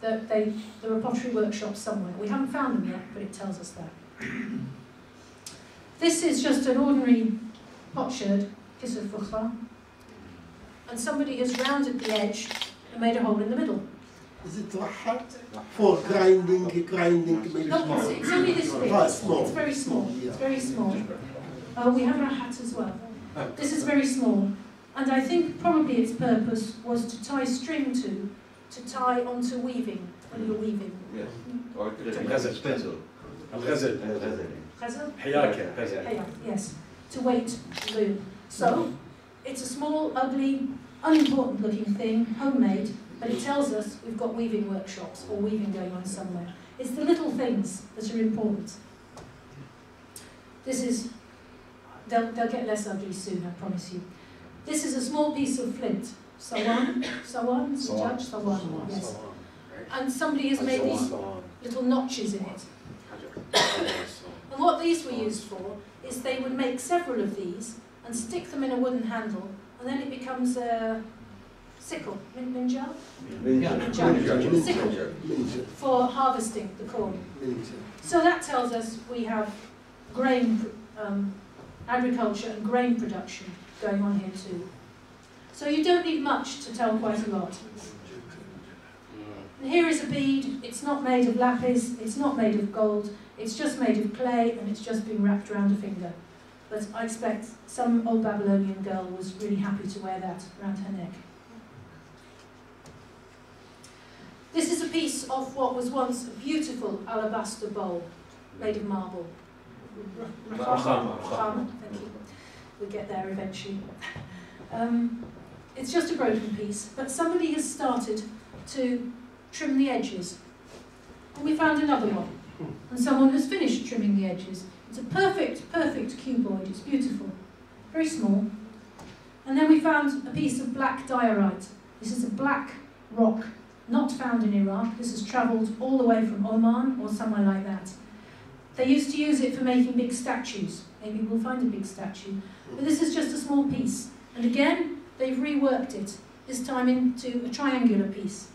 That there are pottery workshops somewhere. We haven't found them yet, but it tells us that. This is just an ordinary potsherd, kisser fukhra, and somebody has rounded the edge and made a hole in the middle. Is it for grinding? No, it's only this big. It's very small. It's very small. We have a hat as well. This is very small. And I think probably its purpose was to tie string to tie onto weaving, when you're weaving. Yes. Or it could have been spindle. Yes, to weight loom. So, it's a small, ugly, unimportant looking thing, homemade, but it tells us we've got weaving workshops or weaving going on somewhere. It's the little things that are important. This is, they'll get less ugly soon, I promise you. This is a small piece of flint. Sawan, yes. And somebody has made these little notches in it. And what these were used for is they would make several of these and stick them in a wooden handle, and then it becomes a sickle, minjar? Sickle, for harvesting the corn. So that tells us we have grain, agriculture and grain production going on here too. So you don't need much to tell quite a lot. And here is a bead. It's not made of lapis, it's not made of gold, it's just made of clay and it's just been wrapped around a finger. But I expect some old Babylonian girl was really happy to wear that around her neck. This is a piece of what was once a beautiful alabaster bowl made of marble. Thank you. We'll get there eventually. It's just a broken piece, but somebody has started to trim the edges. And we found another one, and someone has finished trimming the edges. It's a perfect cuboid, it's beautiful, very small. And then we found a piece of black diorite. This is a black rock, not found in Iraq. This has travelled all the way from Oman or somewhere like that. They used to use it for making big statues. Maybe we'll find a big statue. But this is just a small piece. And again, they've reworked it, this time into a triangular piece.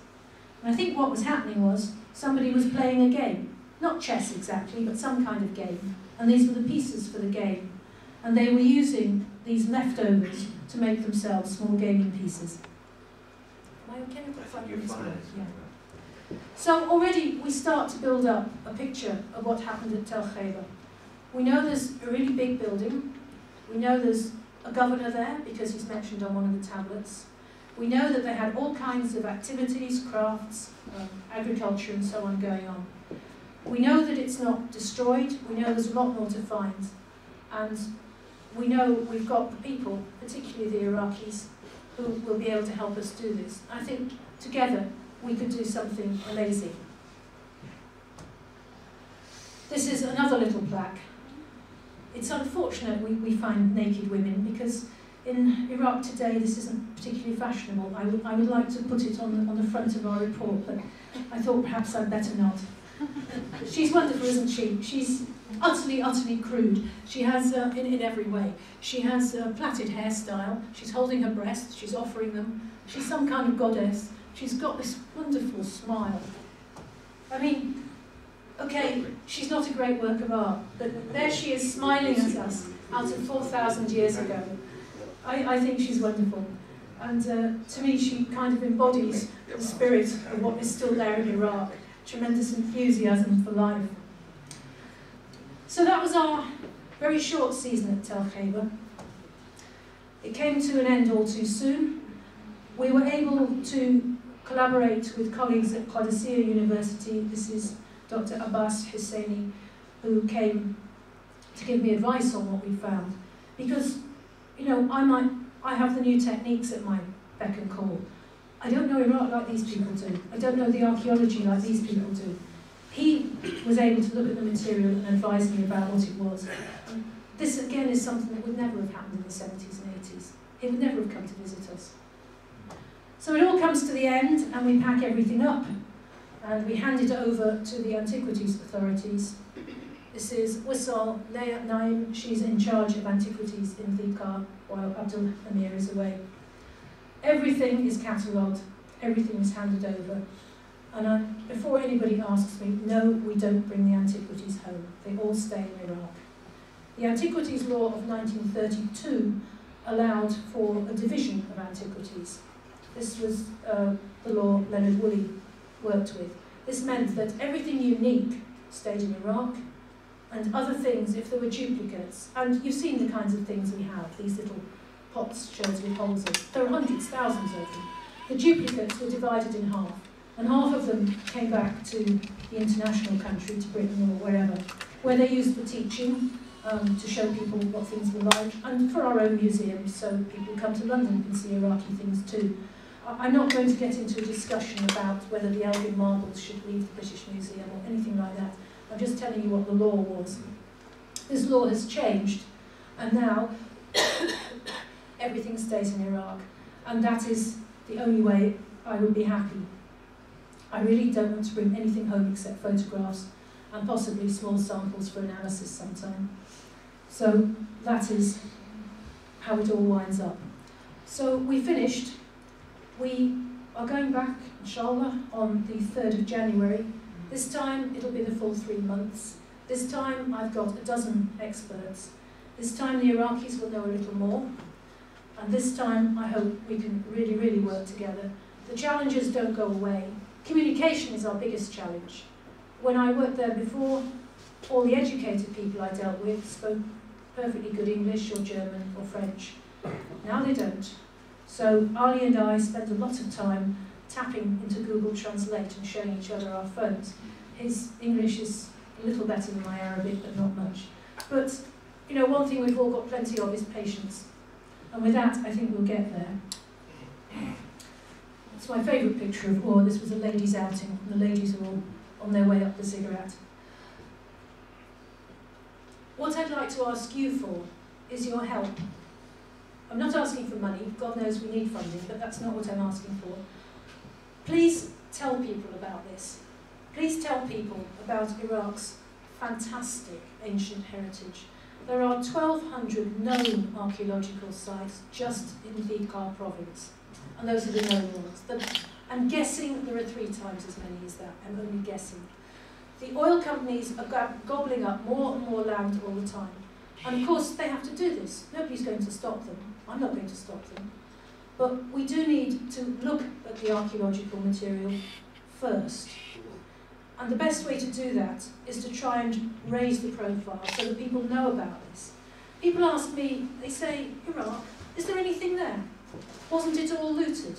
And I think what was happening was somebody was playing a game. Not chess exactly, but some kind of game. And these were the pieces for the game. And they were using these leftovers to make themselves small gaming pieces. Am I okay? I've got 5 minutes left. Yeah. So already we start to build up a picture of what happened at Tel Khaybar. We know there's a really big building. We know there's a governor there because he's mentioned on one of the tablets. We know that they had all kinds of activities, crafts, agriculture and so on going on. We know that it's not destroyed. We know there's a lot more to find. And we know we've got the people, particularly the Iraqis, who will be able to help us do this. I think together we could do something amazing. This is another little plaque. It's unfortunate we find naked women because in Iraq today this isn't particularly fashionable. I would like to put it on the front of our report, but I thought perhaps I'd better not. She's wonderful, isn't she? She's utterly, utterly crude. She has, in every way, she has a plaited hairstyle, she's holding her breasts, she's offering them, she's some kind of goddess, she's got this wonderful smile. I mean, okay, she's not a great work of art, but there she is smiling at us out of 4,000 years ago. I think she's wonderful. And to me, she kind of embodies the spirit of what is still there in Iraq. Tremendous enthusiasm for life. So that was our very short season at Tel Khaybar. It came to an end all too soon. We were able to collaborate with colleagues at Qadisiyah University. This is Dr. Abbas Husseini, who came to give me advice on what we found. Because, you know, I have the new techniques at my beck and call. I don't know Iraq like these people do. I don't know the archaeology like these people do. He was able to look at the material and advise me about what it was. And this, again, is something that would never have happened in the 70s and 80s. He would never have come to visit us. So it all comes to the end, and we pack everything up, and we hand it over to the antiquities authorities. This is Wissal Naim. She's in charge of antiquities in Dhikar, while Abdul Amir is away. Everything is catalogued, everything is handed over. And before anybody asks me, no, we don't bring the antiquities home. They all stay in Iraq. The Antiquities Law of 1932 allowed for a division of antiquities. This was the law Leonard Woolley worked with. This meant that everything unique stayed in Iraq, and other things, if there were duplicates, and you've seen the kinds of things we have, these little pots shells with holes in. There are hundreds, thousands of them. The duplicates were divided in half, and half of them came back to the international country, to Britain or wherever, where they used for teaching, to show people what things were like, and for our own museums, so people come to London and see Iraqi things too. I'm not going to get into a discussion about whether the Elgin marbles should leave the British Museum or anything like that. I'm just telling you what the law was. This law has changed, and now everything stays in Iraq, and that is the only way I would be happy. I really don't want to bring anything home except photographs and possibly small samples for analysis sometime. So that is how it all winds up. So we finished. We are going back, inshallah, on the 3rd of January. This time it'll be the full 3 months. This time I've got a dozen experts. This time the Iraqis will know a little more. And this time I hope we can really, really work together. The challenges don't go away. Communication is our biggest challenge. When I worked there before, all the educated people I dealt with spoke perfectly good English or German or French. Now they don't. So Ali and I spend a lot of time tapping into Google Translate and showing each other our phones. His English is a little better than my Arabic, but not much. But, you know, one thing we've all got plenty of is patience. And with that, I think we'll get there. It's my favourite picture of Ur. This was a ladies' outing, and the ladies are all on their way up the ziggurat. What I'd like to ask you for is your help. I'm not asking for money. God knows we need funding, but that's not what I'm asking for. Please tell people about this. Please tell people about Iraq's fantastic ancient heritage. There are 1,200 known archaeological sites just in Dhikar province, and those are the known ones. I'm guessing there are 3 times as many as that. I'm only guessing. The oil companies are gobbling up more and more land all the time. And of course, they have to do this. Nobody's going to stop them. I'm not going to stop them. But we do need to look at the archaeological material, first. And the best way to do that is to try and raise the profile so that people know about this. People ask me, they say, Iraq, is there anything there? Wasn't it all looted?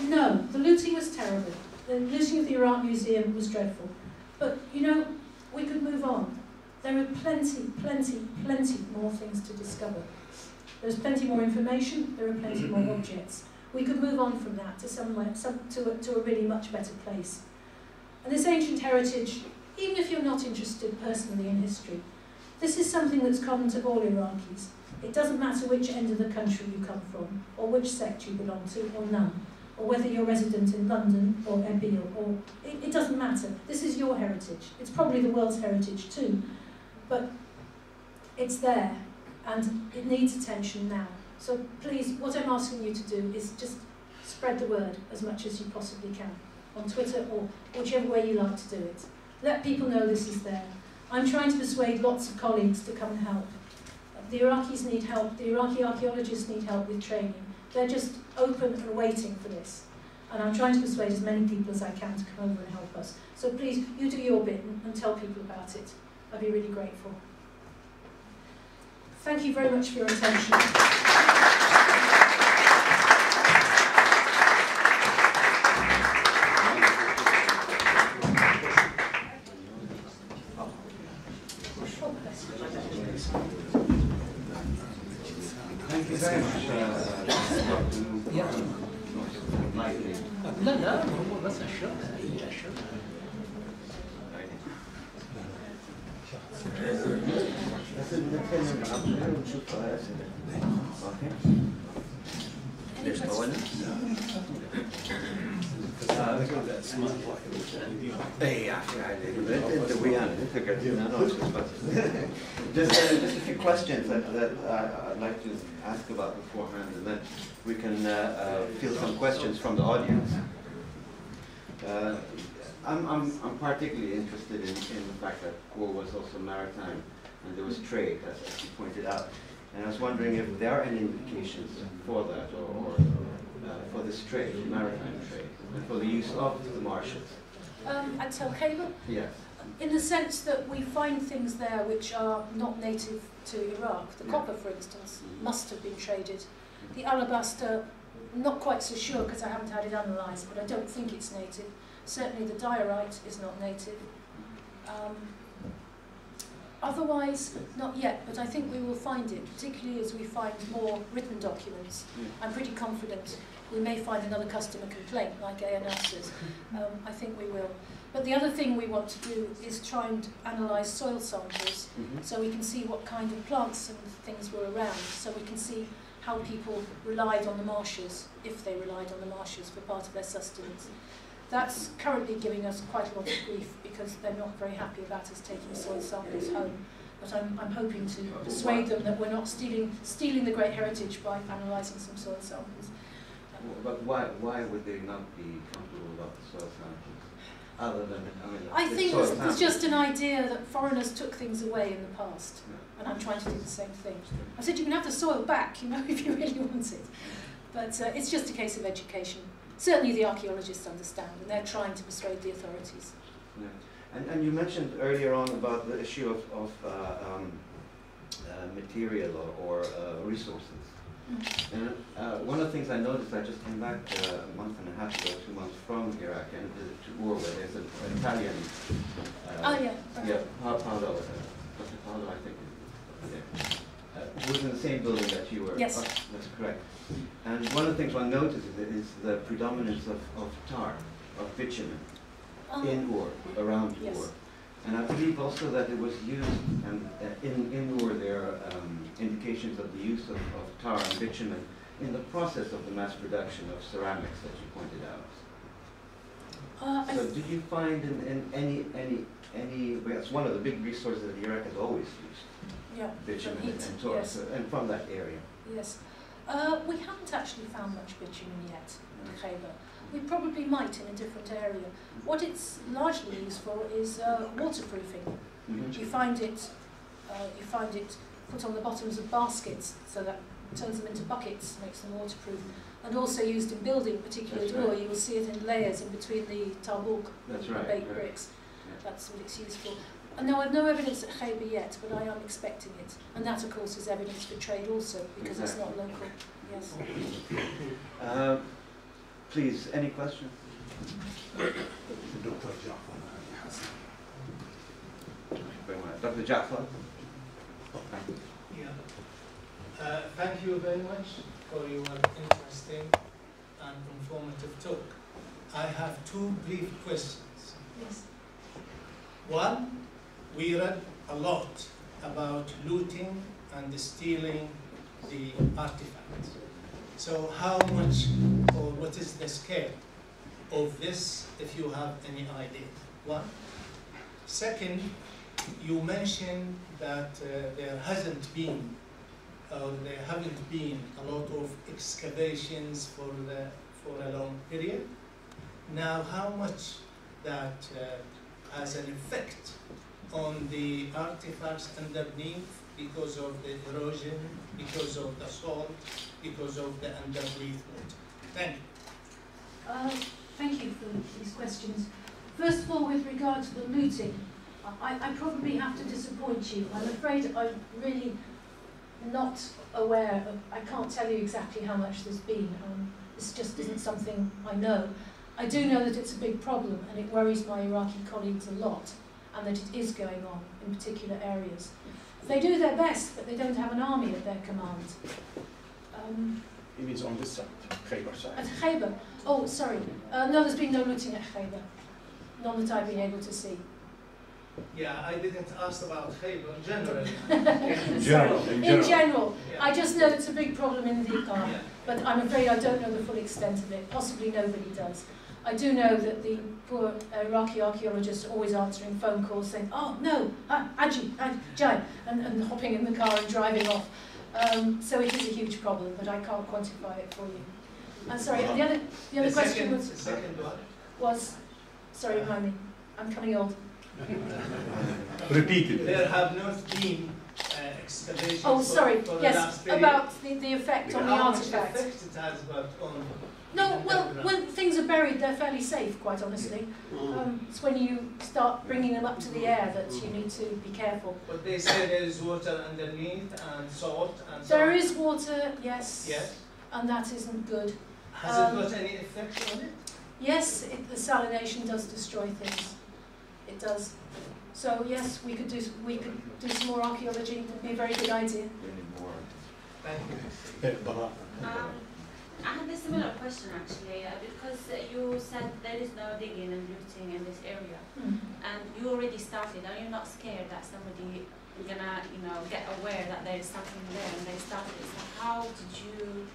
No, the looting was terrible. The looting of the Iraq Museum was dreadful. But, you know, we could move on. There are plenty more things to discover. There's plenty more information, there are plenty more objects. We could move on from that to somewhere, to a really much better place. And this ancient heritage, even if you're not interested personally in history, this is something that's common to all Iraqis. It doesn't matter which end of the country you come from, or which sect you belong to, or none, or whether you're resident in London or Erbil, or it doesn't matter. This is your heritage. It's probably the world's heritage too, but it's there, and it needs attention now. So please, what I'm asking you to do is just spread the word as much as you possibly can, on Twitter or whichever way you like to do it. Let people know this is there. I'm trying to persuade lots of colleagues to come and help. The Iraqis need help, the Iraqi archaeologists need help with training. They're just open and waiting for this. And I'm trying to persuade as many people as I can to come over and help us. So please, you do your bit and tell people about it. I'd be really grateful. Thank you very much for your attention. Thank you very much. لا هو بس الشرق الشرق ليش طولنا؟ اي عفوا عليك انت ويانا انت قاعدين انا just a few questions that I'd like to ask about beforehand, and then we can field some questions from the audience. I'm particularly interested in the fact that war was also maritime and there was trade, as you pointed out. And I was wondering if there are any indications for that, or for this trade, maritime trade, and for the use of the marshes. At Khaybar? Yes. In the sense that we find things there which are not native to Iraq. The copper, for instance, must have been traded. The alabaster, not quite so sure because I haven't had it analysed, but I don't think it's native. Certainly the diorite is not native. Otherwise, not yet, but I think we will find it, particularly as we find more written documents. I'm pretty confident we may find another customer complaint like ANS's. I think we will. But the other thing we want to do is try and analyse soil samples so we can see what kind of plants and things were around, so we can see how people relied on the marshes, if they relied on the marshes for part of their sustenance. That's currently giving us quite a lot of grief because they're not very happy about us taking soil samples home. But I'm hoping to persuade them that we're not stealing the great heritage by analysing some soil samples. But why would they not be comfortable about the soil samples? Other than, I think there's just an idea that foreigners took things away in the past, and I'm trying to do the same thing. I said you can have the soil back, you know, if you really want it. But it's just a case of education. Certainly the archaeologists understand, and they're trying to persuade the authorities. Yeah. And you mentioned earlier on about the issue of material or resources. And one of the things I noticed, I just came back a month and a half ago, 2 months from Iraq, and visited to War, where there's an Italian. Paolo, Dr. Paolo, I think, who was in the same building that you were. Yes. That's correct. And one of the things one notices is the predominance of tar, of bitumen, in Ur, around Ur. And I believe also that it was used, and in Ur there are indications of the use of tar and bitumen in the process of the mass production of ceramics that you pointed out. So did you find in any, it's one of the big resources that Iraq has always used, bitumen and tar, and from that area. Yes. We haven't actually found much bitumen yet in Khaybar. We probably might in a different area. What it's largely used for is waterproofing. You find it put on the bottoms of baskets, so that turns them into buckets, makes them waterproof. and also used in building a particular That's door. right. You will see it in layers in between the tarbuk, That's the right, baked right. bricks. Yeah. That's what it's used for. And no, I've no evidence at Khaybar yet, but I am expecting it. And that, of course, is evidence for trade also, because it's not local. Yes. Please, any questions? Dr. Jaffa. Yeah. Thank you very much for your interesting and informative talk. I have two brief questions. Yes. One, we read a lot about looting and stealing the artifacts. So how much or what is the scale of this, if you have any idea? One. Second, you mentioned that there haven't been a lot of excavations for a long period. Now, how much that has an effect on the artifacts underneath because of the erosion, because of the salt, because of the underneath water? Thank you. Thank you for these questions. First of all, with regard to the looting, I probably have to disappoint you. I'm afraid I'm really not aware of, I can't tell you exactly how much there's been. This just isn't something I know. I do know that it's a big problem and it worries my Iraqi colleagues a lot, and that it is going on in particular areas. They do their best, but they don't have an army at their command. It means on this side, Khaybar side. At Khaybar? Oh, sorry. No, there's been no looting at Khaybar. None that I've been able to see. Yeah, I didn't ask about Khaybar in general. In general. Yeah. I just know it's a big problem in the Iqar, Yeah. but I'm afraid I don't know the full extent of it. Possibly nobody does. I do know that the poor Iraqi archaeologists are always answering phone calls saying, oh no, Aji, Jai, and hopping in the car and driving off. So it is a huge problem, but I can't quantify it for you. I'm sorry, and the other question The second one. was, sorry, remind me, I'm coming old. Repeat it. There have not been excavations Oh, sorry, for the yes, last period. about the effect on the How much artifacts. effect it has got on... No, well, when things are buried, they're fairly safe, quite honestly. It's when you start bringing them up to the air that you need to be careful. But they say there is water underneath and salt and so There on. is water, yes, Yes. and that isn't good. Has it got any effect on it? Yes, the salination does destroy things. It does. So yes, we could do some more archaeology. It would be a very good idea. Thank you. I had a similar question actually, because you said there is no digging and looting in this area, and you already started. Are you not scared that somebody is gonna, get aware that there is something there and they started? So how did you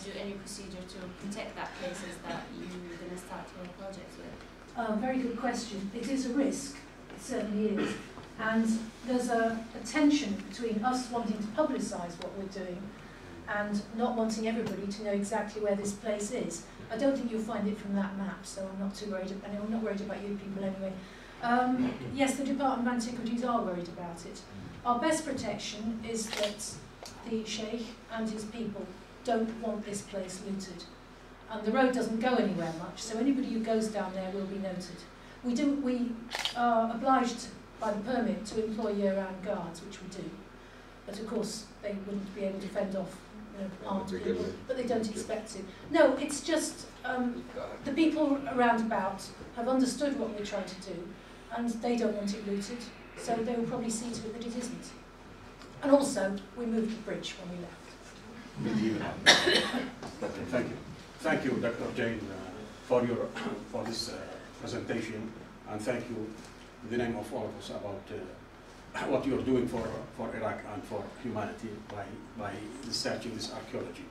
do any procedure to protect that places that you're gonna start your project with? Very good question. It is a risk. It certainly is. And there's a tension between us wanting to publicise what we're doing and not wanting everybody to know exactly where this place is. I don't think you'll find it from that map, so I'm not too worried. And I'm not worried about you people anyway. Yes, the Department of Antiquities are worried about it. Our best protection is that the Sheikh and his people don't want this place looted. And the road doesn't go anywhere much, so anybody who goes down there will be noted. We are obliged by the permit to employ year-round guards, which we do. But of course, they wouldn't be able to fend off armed people, but they don't expect to. No, it's just the people around about have understood what we're trying to do, and they don't want it looted, so they will probably see to it that it isn't. And also, we moved the bridge when we left. Thank you. Thank you, Dr. Jane, for this presentation, and thank you in the name of all of us about what you're doing for Iraq and for humanity by researching this archaeology.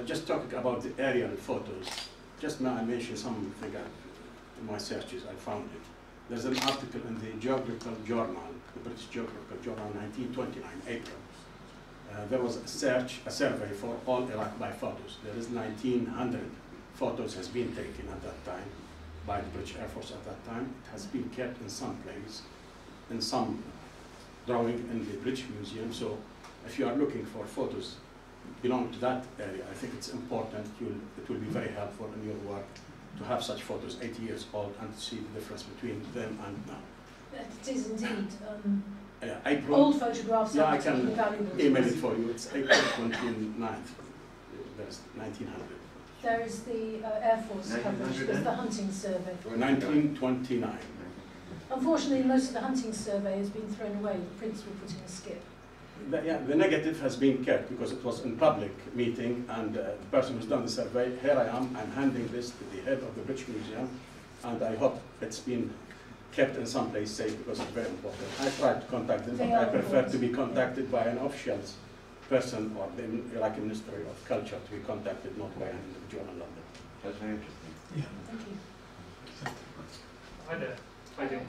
Just talking about the aerial photos, just now I mentioned something in my searches, I found it. There's an article in the Geographical Journal, the British Geographical Journal, 1929, April. There was a survey for all Iraq by photos. There is 1,900 photos has been taken at that time by the British Air Force at that time. It has been kept in some place, in some drawing in the British Museum. So if you are looking for photos belong to that area, I think it's important. It will be very helpful in your work to have such photos 80 years old and to see the difference between them and now. It is indeed. Old photographs are I can valuable. Email it for you. It's April 29th. There's 1900. There is the Air Force coverage. There's the hunting survey. 1929. Unfortunately, most of the hunting survey has been thrown away. The prints were put in a skip. The negative has been kept because it was in public meeting, and the person who's done the survey, here I am, I'm handing this to the head of the British Museum, and I hope it's been kept in some place safe because it's very important. I tried to contact them, but I prefer to be contacted by an official person or the Iraqi Ministry of Culture to be contacted, not by an individual in London. That's very interesting. Yeah. Thank you. Hi there. Hi there.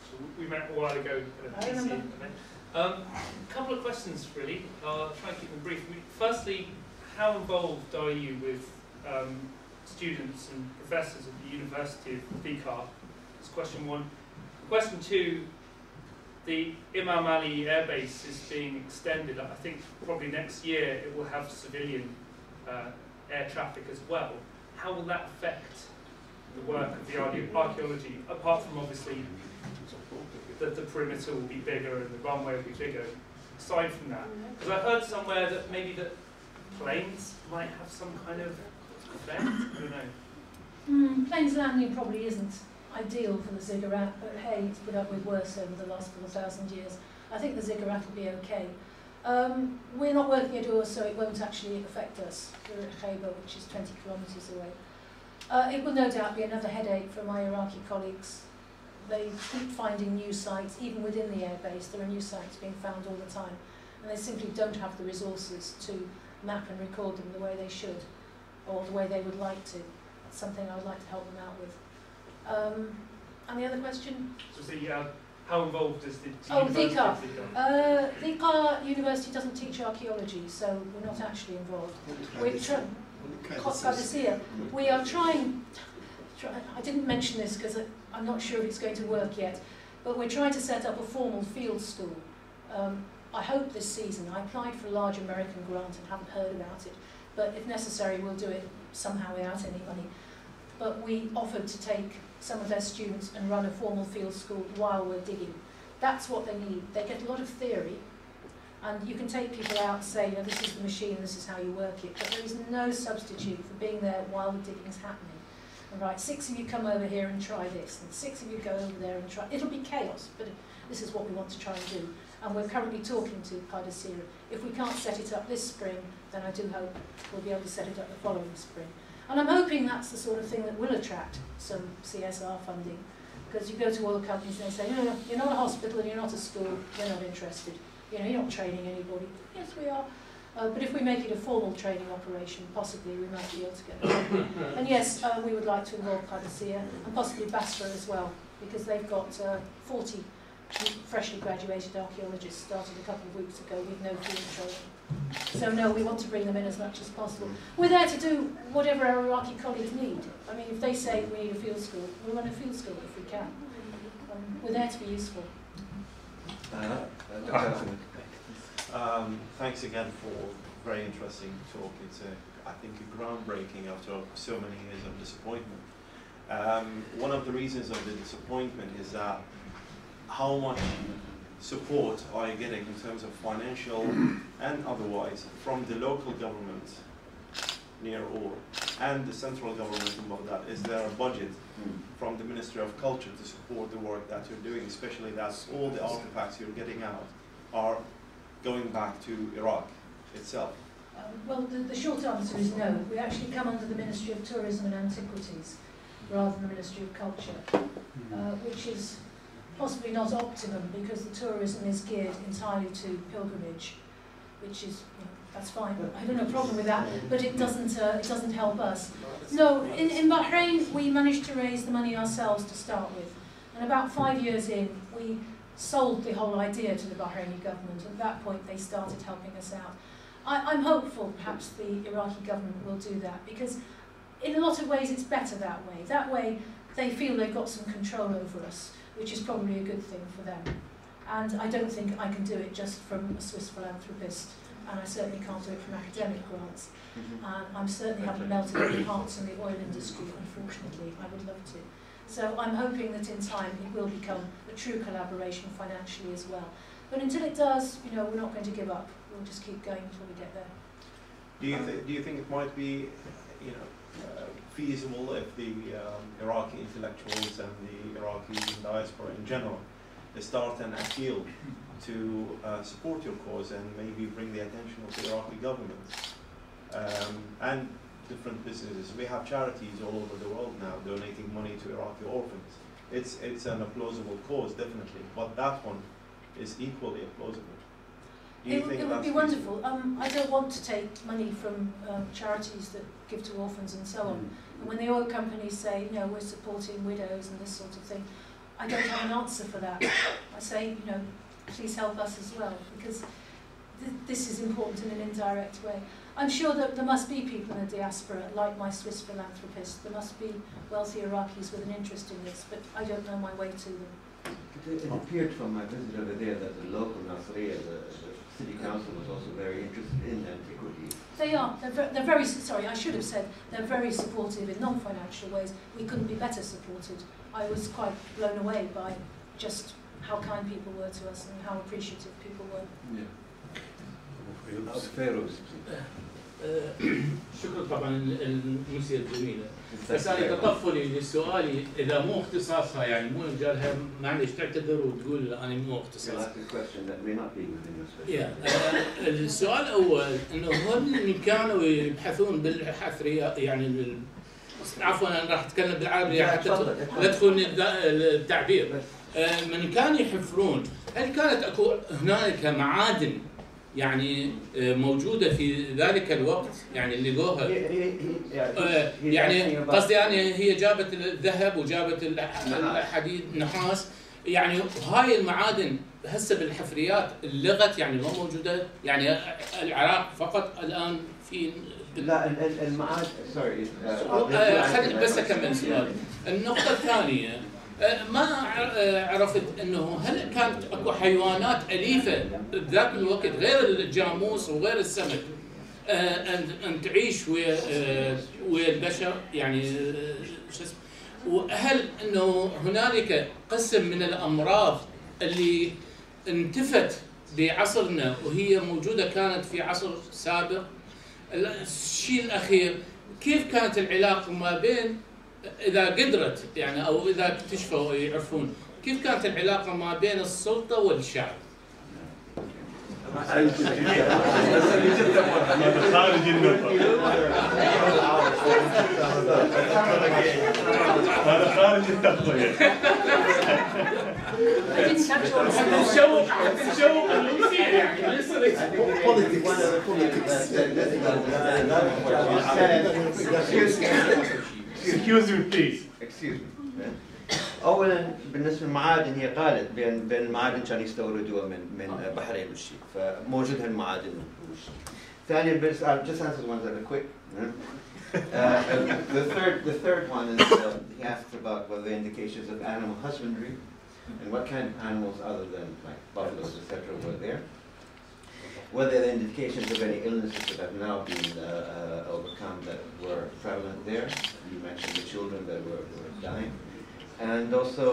So we met a while ago at a PC. A couple of questions, really. I'll try and keep them brief. Firstly, how involved are you with students and professors at the University of Fika? That's question one. Question two, the Imam Ali Air Base is being extended. I think probably next year it will have civilian air traffic as well. How will that affect the work of the archaeology, apart from obviously that the perimeter will be bigger and the runway will be bigger? Aside from that, because I heard somewhere that maybe the planes might have some kind of effect. I don't know. Planes landing probably isn't ideal for the ziggurat, but hey, it's put up with worse over the last 4,000 years. I think the ziggurat will be okay. We're not working at all, so it won't actually affect us. We're at Khaybar, which is 20 kilometres away. It will no doubt be another headache for my Iraqi colleagues. They keep finding new sites, even within the airbase. There are new sites being found all the time, and they simply don't have the resources to map and record them the way they should, or the way they would like to. That's something I would like to help them out with. And the other question? So how involved is the Thika. Thika University doesn't teach archaeology, so we're not actually involved. We are trying. I didn't mention this because I'm not sure if it's going to work yet, but we're trying to set up a formal field school. I hope this season. I applied for a large American grant and haven't heard about it, but if necessary we'll do it somehow without any money. But we offered to take some of their students and run a formal field school while we're digging. That's what they need. They get a lot of theory, and you can take people out and say, you know, this is the machine, this is how you work it, but there is no substitute for being there while the digging's happening. And right, 6 of you come over here and try this, and 6 of you go over there and try. It'll be chaos, but this is what we want to try and do. And we're currently talking to Tadassia. If we can't set it up this spring, then I do hope we'll be able to set it up the following spring. And I'm hoping that's the sort of thing that will attract some CSR funding, because you go to oil companies and they say, no, you're not a hospital and you're not a school, we're not interested. You know, you're not training anybody. Yes, we are. But if we make it a formal training operation, possibly we might be able to get there. And yes, we would like to involve Tadassia and possibly Basra as well, because they've got 40 freshly graduated archaeologists started a couple of weeks ago with no field training. So no, we want to bring them in as much as possible. We're there to do whatever our Iraqi colleagues need. I mean, if they say we need a field school, we'll run a field school if we can. We're there to be useful. Thanks again for a very interesting talk. It's, I think, a groundbreaking after so many years of disappointment. One of the reasons of the disappointment is that how much support are you getting in terms of financial and otherwise from the local government near or and the central government above that? Is there a budget from the Ministry of Culture to support the work that you're doing, especially that all the artifacts you're getting out are going back to Iraq itself? Well, the short answer is no. We actually come under the Ministry of Tourism and Antiquities rather than the Ministry of Culture, which is possibly not optimum because the tourism is geared entirely to pilgrimage, which is, you know, that's fine. I have no problem with that, but it doesn't help us. No, in Bahrain we managed to raise the money ourselves to start with, and about 5 years in we sold the whole idea to the Bahraini government. At that point they started helping us out. I'm hopeful perhaps the Iraqi government will do that, because in a lot of ways it's better that way. That way they feel they've got some control over us, which is probably a good thing for them. And I don't think I can do it just from a Swiss philanthropist. and I certainly can't do it from academic grants. I certainly haven't melted any hearts in the oil industry, unfortunately. I would love to. So I'm hoping that in time it will become a true collaboration financially as well. But until it does, you know, we're not going to give up. We'll just keep going until we get there. Do you think it might be, you know, feasible if the Iraqi intellectuals and the Iraqi diaspora in general start an appeal to support your cause and maybe bring the attention of the Iraqi government and different businesses? We have charities all over the world now donating money to Iraqi orphans. It's an applausible cause, definitely, but that one is equally applausible. It would be wonderful. I don't want to take money from charities that give to orphans and so on. And when the oil companies say, you know, we're supporting widows and this sort of thing, I don't have an answer for that. I say, you know, please help us as well, because this is important in an indirect way. I'm sure that there must be people in the diaspora, like my Swiss philanthropist. There must be wealthy Iraqis with an interest in this, but I don't know my way to them. It appeared from my visit over there that the local Nasseriya, the city council, was also very interested in antiquities. They are. They're very, sorry, I should have said, they're very supportive in non-financial ways. We couldn't be better supported. I was quite blown away by just how kind people were to us and how appreciative people were. Yeah. شكرا طبعا المسيرة الجميلة. بس أنا تطفلي لسؤالي إذا مو اختصاصها يعني مو قالها معلش تعتذر وتقول أنا مو اختصاص. السؤال الأول إنه هل كانوا يبحثون بالحثريات يعني عفوا أنا راح أتكلم بالعربي حتى لا تكون التعبير. من كانوا يحفرون هل كانت أكو هنالك معادن يعني موجودة في ذلك الوقت يعني اللي لقوها يعني قصدي يعني هي جابت الذهب وجابت الحديد النحاس يعني هاي المعادن هسه بالحفريات اللغت يعني ما موجودة يعني العراق فقط الآن في لا المعادن سوري خليني بس أكمل سؤالي. النقطة الثانية ما عرفت انه هل كانت اكو حيوانات اليفه بذاك الوقت غير الجاموس وغير السمك ان تعيش ويا البشر يعني شو اسمه وهل انه هنالك قسم من الامراض اللي انتفت بعصرنا وهي موجوده كانت في عصر سابق؟ الشيء الاخير كيف كانت العلاقه ما بين إذا قدرت يعني أو إذا اكتشفوا ويعرفون كيف كانت العلاقة ما بين السلطة والشعب؟ هذا خارج النطاق. هذا خارج التغطية. نشوق المسيح يعني Excuse me, please. Excuse me. اولا بالنسبه للمعادن هي قالت بين المعادن كانوا يستوردوها من بحرين والشيء فموجود هالمعادن والشيء. ثانيا بس I'll just answer the ones that are quick. The third one is he asked about whether the indications of animal husbandry and what kind of animals other than like buffaloes etc. were there. Whether the indications of any illnesses that have now been overcome that were prevalent there. You mentioned the children that were dying. And also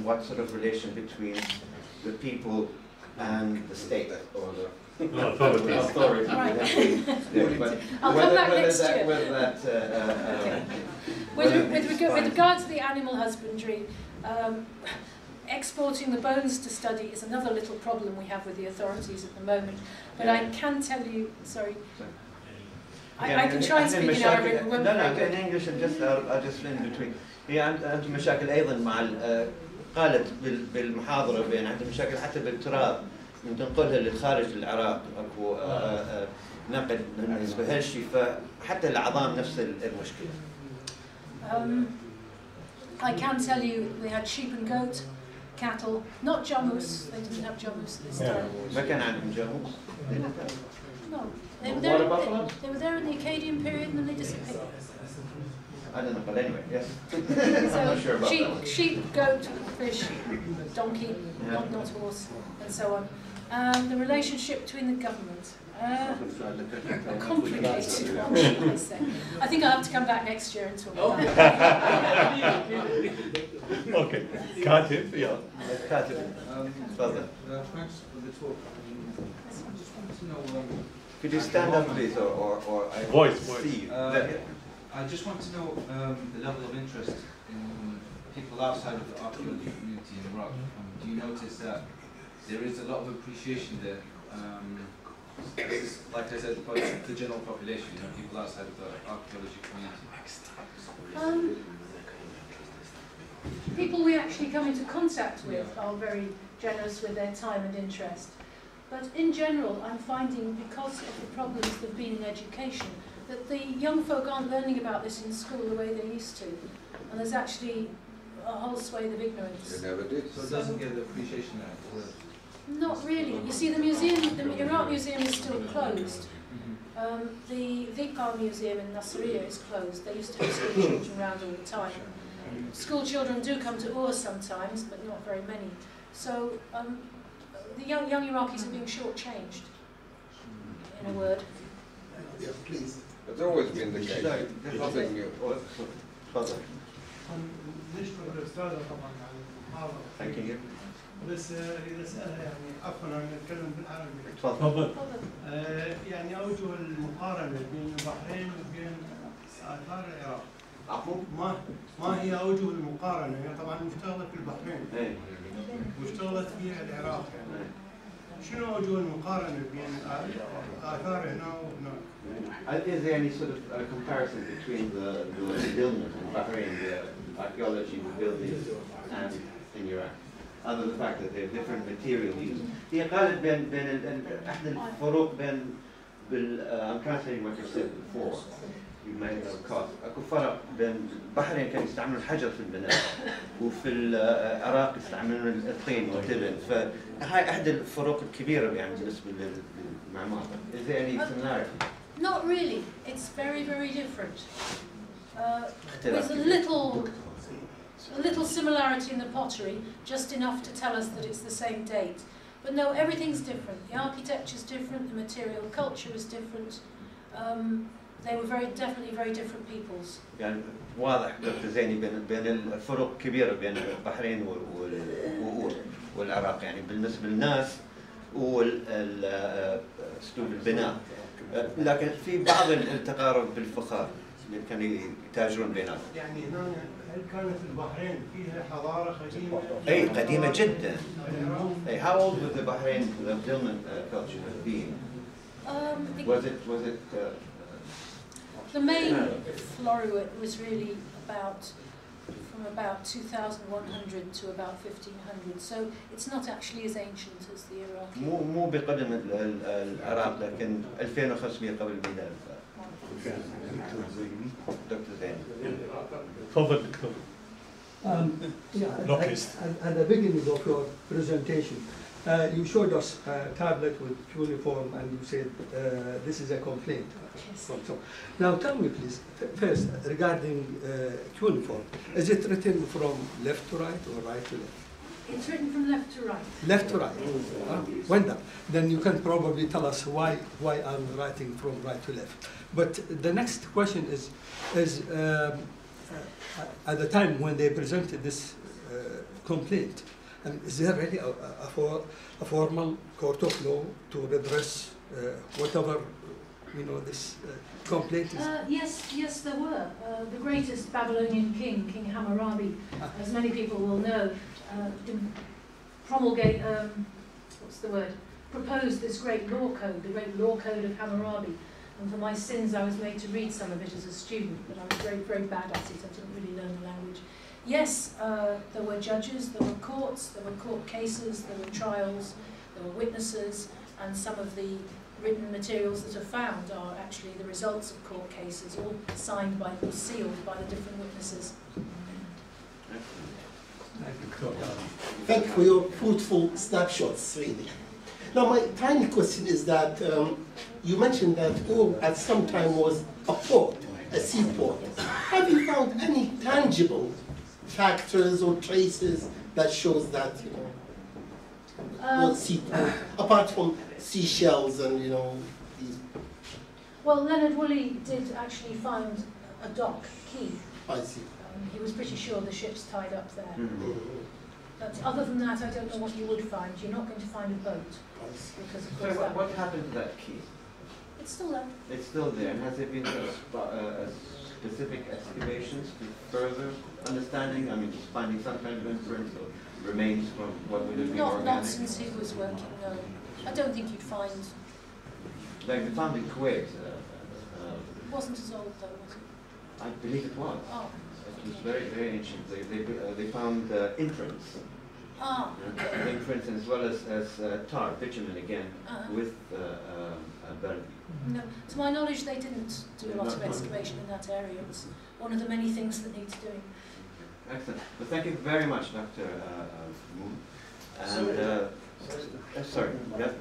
what sort of relation between the people and the state or the authority. I'll come back next year. With regard to the animal husbandry, exporting the bones to study is another little problem we have with the authorities at the moment. But I can tell you, sorry, I can try and speak in Arabic. No, in English and I'll just in between. هي عندهم مشاكل أيضا مع قالت بالمحاضرة بين عندهم مشاكل حتى بالتراث من تنقلها للخارج العراق أكو نقد بالنسبة لهالشيء فحتى العظام نفس المشكلة. I can tell you we had sheep and goat, cattle, not jamus. They didn't have jamus this time. ما كان عندهم جاموس. No, they were there in the Akkadian period and then they disappeared. I don't know, but anyway, yes. So I'm not sure about that. Sheep, goat, fish, donkey, not horse, and so on. The relationship between the government Complicated, what should I say? I think I'll have to come back next year and talk about it. Okay. كاتب يلا. كاتب. تفضل. Thanks for the talk. I just wanted to know. Could you stand up, please, or I Voice. see you? I just want to know the level of interest in people outside of the archaeology community in Iraq. Do you notice that there is a lot of appreciation there? Like I said, the general population, people outside of the archaeology community. People we actually come into contact with are very generous with their time and interest. But in general, I'm finding, because of the problems that have been in education, that the young folk aren't learning about this in school the way they used to. And there's actually a whole swathe of ignorance. They never did. So it doesn't get the appreciation there? Not really. You see, the museum, the Iraq Museum is still closed. The Iqar Museum in Nassiriya is closed. They used to have school children around all the time. School children do come to Ur sometimes, but not very many. So the young Iraqis are being shortchanged, in a word. Yeah, please. It's always been the case. Nothing new. تفضل. نشكر الأستاذة طبعا على المحاضرة. Thank you. بس رسالة يعني عفوا أنا أتكلم بالعربي. تفضل. يعني أوجه المقارنة بين البحرين وبين آثار العراق. ما هي أوجه المقارنة؟ هي طبعا مشتغلة في البحرين. واشتغلت فيها العراق يعني. شنو أوجه المقارنة بين آثار هنا وهناك؟ Is there any sort of comparison between the buildings in Bahrain, the archaeology buildings, and in Iraq? Other than the fact that they're different material used. هي قالت بين أحد الفروق بين I'm translating what you said before. You may have caught. أكو فرق بين البحرين كانوا يستعملون الحجر في البناء وفي العراق يستعملون الطين والتبن فهاي أحد الفروق الكبيرة يعني بالنسبة للمعمار. Is there any similarity? Not really. It's very, very different. There's a little similarity in the pottery, just enough to tell us that it's the same date. But no, everything's different. The architecture's different, the material culture is different. They were definitely very different peoples. يعني واضح دكتور زيني بين الفروق كبيرة بين البحرين والعراق يعني بالنسبة للناس والأسلوب البناء. لكن في بعض التقارب بالفخار اللي كانوا يتاجرون بيناتهم. يعني هنا هل كانت البحرين فيها حضارة قديمة؟ أي قديمة جدا. أي how old would the Bahrain building culture have been? Was it the main floruit was really from about 2100 to about 1500, so it's not actually as ancient as the Iraqi. مو بقدم العراق لكن 2500 قبل الميلاد. دكتور زين. تفضل دكتور. At the beginning of your presentation, you showed us a tablet with cuneiform and you said this is a complaint. Yes. Now tell me please, first regarding cuneiform, is it written from left to right or right to left? It's written from left to right. Left to right. Wonderful. Then you can probably tell us why I'm writing from right to left. But the next question is at the time when they presented this complaint, is there really a formal court of law to redress whatever this complaint is? Yes, there were. The greatest Babylonian king, King Hammurabi, as many people will know, proposed this great law code, the great law code of Hammurabi. And for my sins, I was made to read some of it as a student, but I was very, very bad at it. I didn't really learn the language. Yes, there were judges, there were courts, there were court cases, there were trials, there were witnesses, and some of the written materials that are found are actually the results of court cases, all signed by or sealed by the different witnesses. Thank you for your fruitful snapshots, really. Now, my tiny question is that you mentioned that Ur at some time was a port, a seaport. Have you found any tangible factors or traces that shows that, seaport, apart from seashells and, Well, Leonard Woolley did actually find a dock key. I see. He was pretty sure the ship's tied up there. Mm-hmm. But other than that, I don't know what you would find. You're not going to find a boat. Because of course what happened to that key? It's still there. It's still there. And has there been specific excavations to further understanding? I mean, just finding some kind of imprint or remains from what would have been organic? Not since he was working, no. I don't think you'd find... Like they found in Kuwait. It wasn't as old though, was it? I believe it was. Oh. It was very, very ancient. They found imprints. Ah. Imprints as well as tar, bitumen again, with burn. No, to my knowledge, they didn't do a lot of excavation in that area. It's one of the many things that needs doing. Excellent. Well, thank you very much, Dr. Moon. And sorry. Yeah.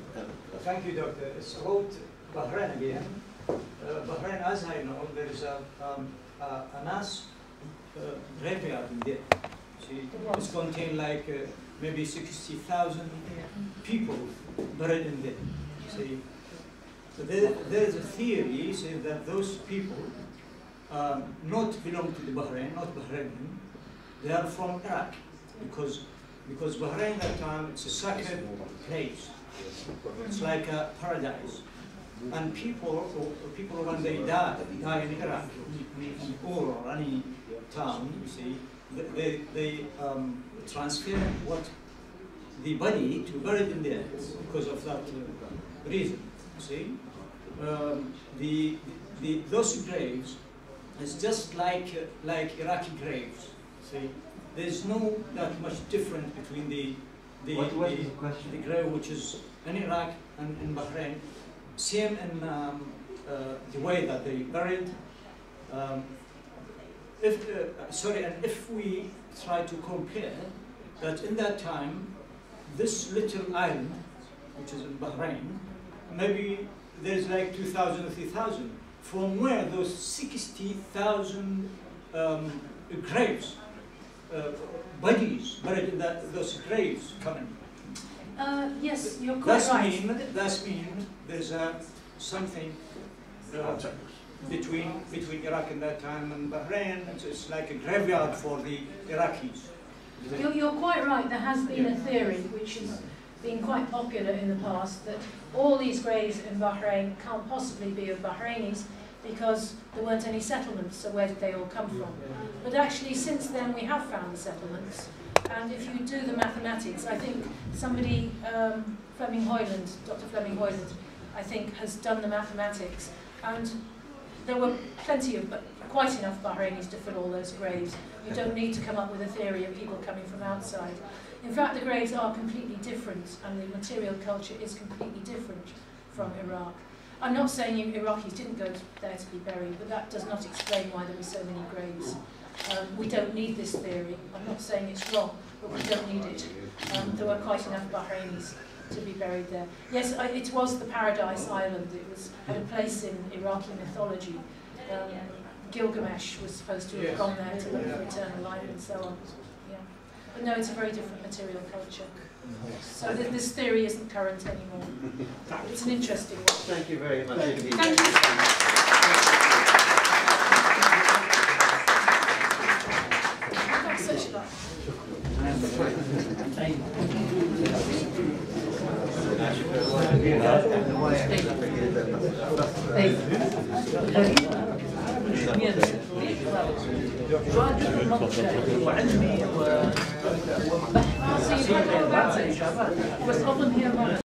Thank you, Doctor. It's about Bahrain again. Bahrain, as I know, there is a mass graveyard in there. See, it's contained like maybe 60,000 people buried in there. See, so there is a theory saying that those people not belong to the Bahrain, not Bahrainian. They are from Iraq because Bahrain at that time it's a sacred place. It's like a paradise. And people when they die in Iraq, in Ur or any town, you see, they transfer the body to bury it in there because of that reason. See, those graves is just like Iraqi graves. See, there's no that much difference between the grave which is in Iraq and in Bahrain. Same in the way that they buried. If we try to compare that in that time, this little island, which is in Bahrain, maybe there's like 2,000 or 3,000. From where those 60,000 graves, bodies buried in those graves coming? Yes, you're quite right. That means there's something between Iraq in that time and Bahrain. It's like a graveyard for the Iraqis. You're quite right. There has been a theory which has been quite popular in the past that all these graves in Bahrain can't possibly be of Bahrainis because there weren't any settlements, so where did they all come from? But actually since then we have found the settlements, and if you do the mathematics, I think somebody, Fleming Hoyland, Dr. Fleming Hoyland, I think has done the mathematics, and there were quite enough Bahrainis to fill all those graves. You don't need to come up with a theory of people coming from outside. In fact, the graves are completely different, and the material culture is completely different from Iraq. I'm not saying Iraqis didn't go there to be buried, but that does not explain why there were so many graves. We don't need this theory. I'm not saying it's wrong, but we don't need it. There were quite enough Bahrainis to be buried there. Yes, it was the Paradise Island. It was a place in Iraqi mythology. Gilgamesh was supposed to have gone there to look for eternal life and so on. Yeah. But no, it's a very different material culture. So this theory isn't current anymore. It's an interesting one. Thank you very much. Thank you. Thanks such a lot. وعلمي وبحث بس أظن هي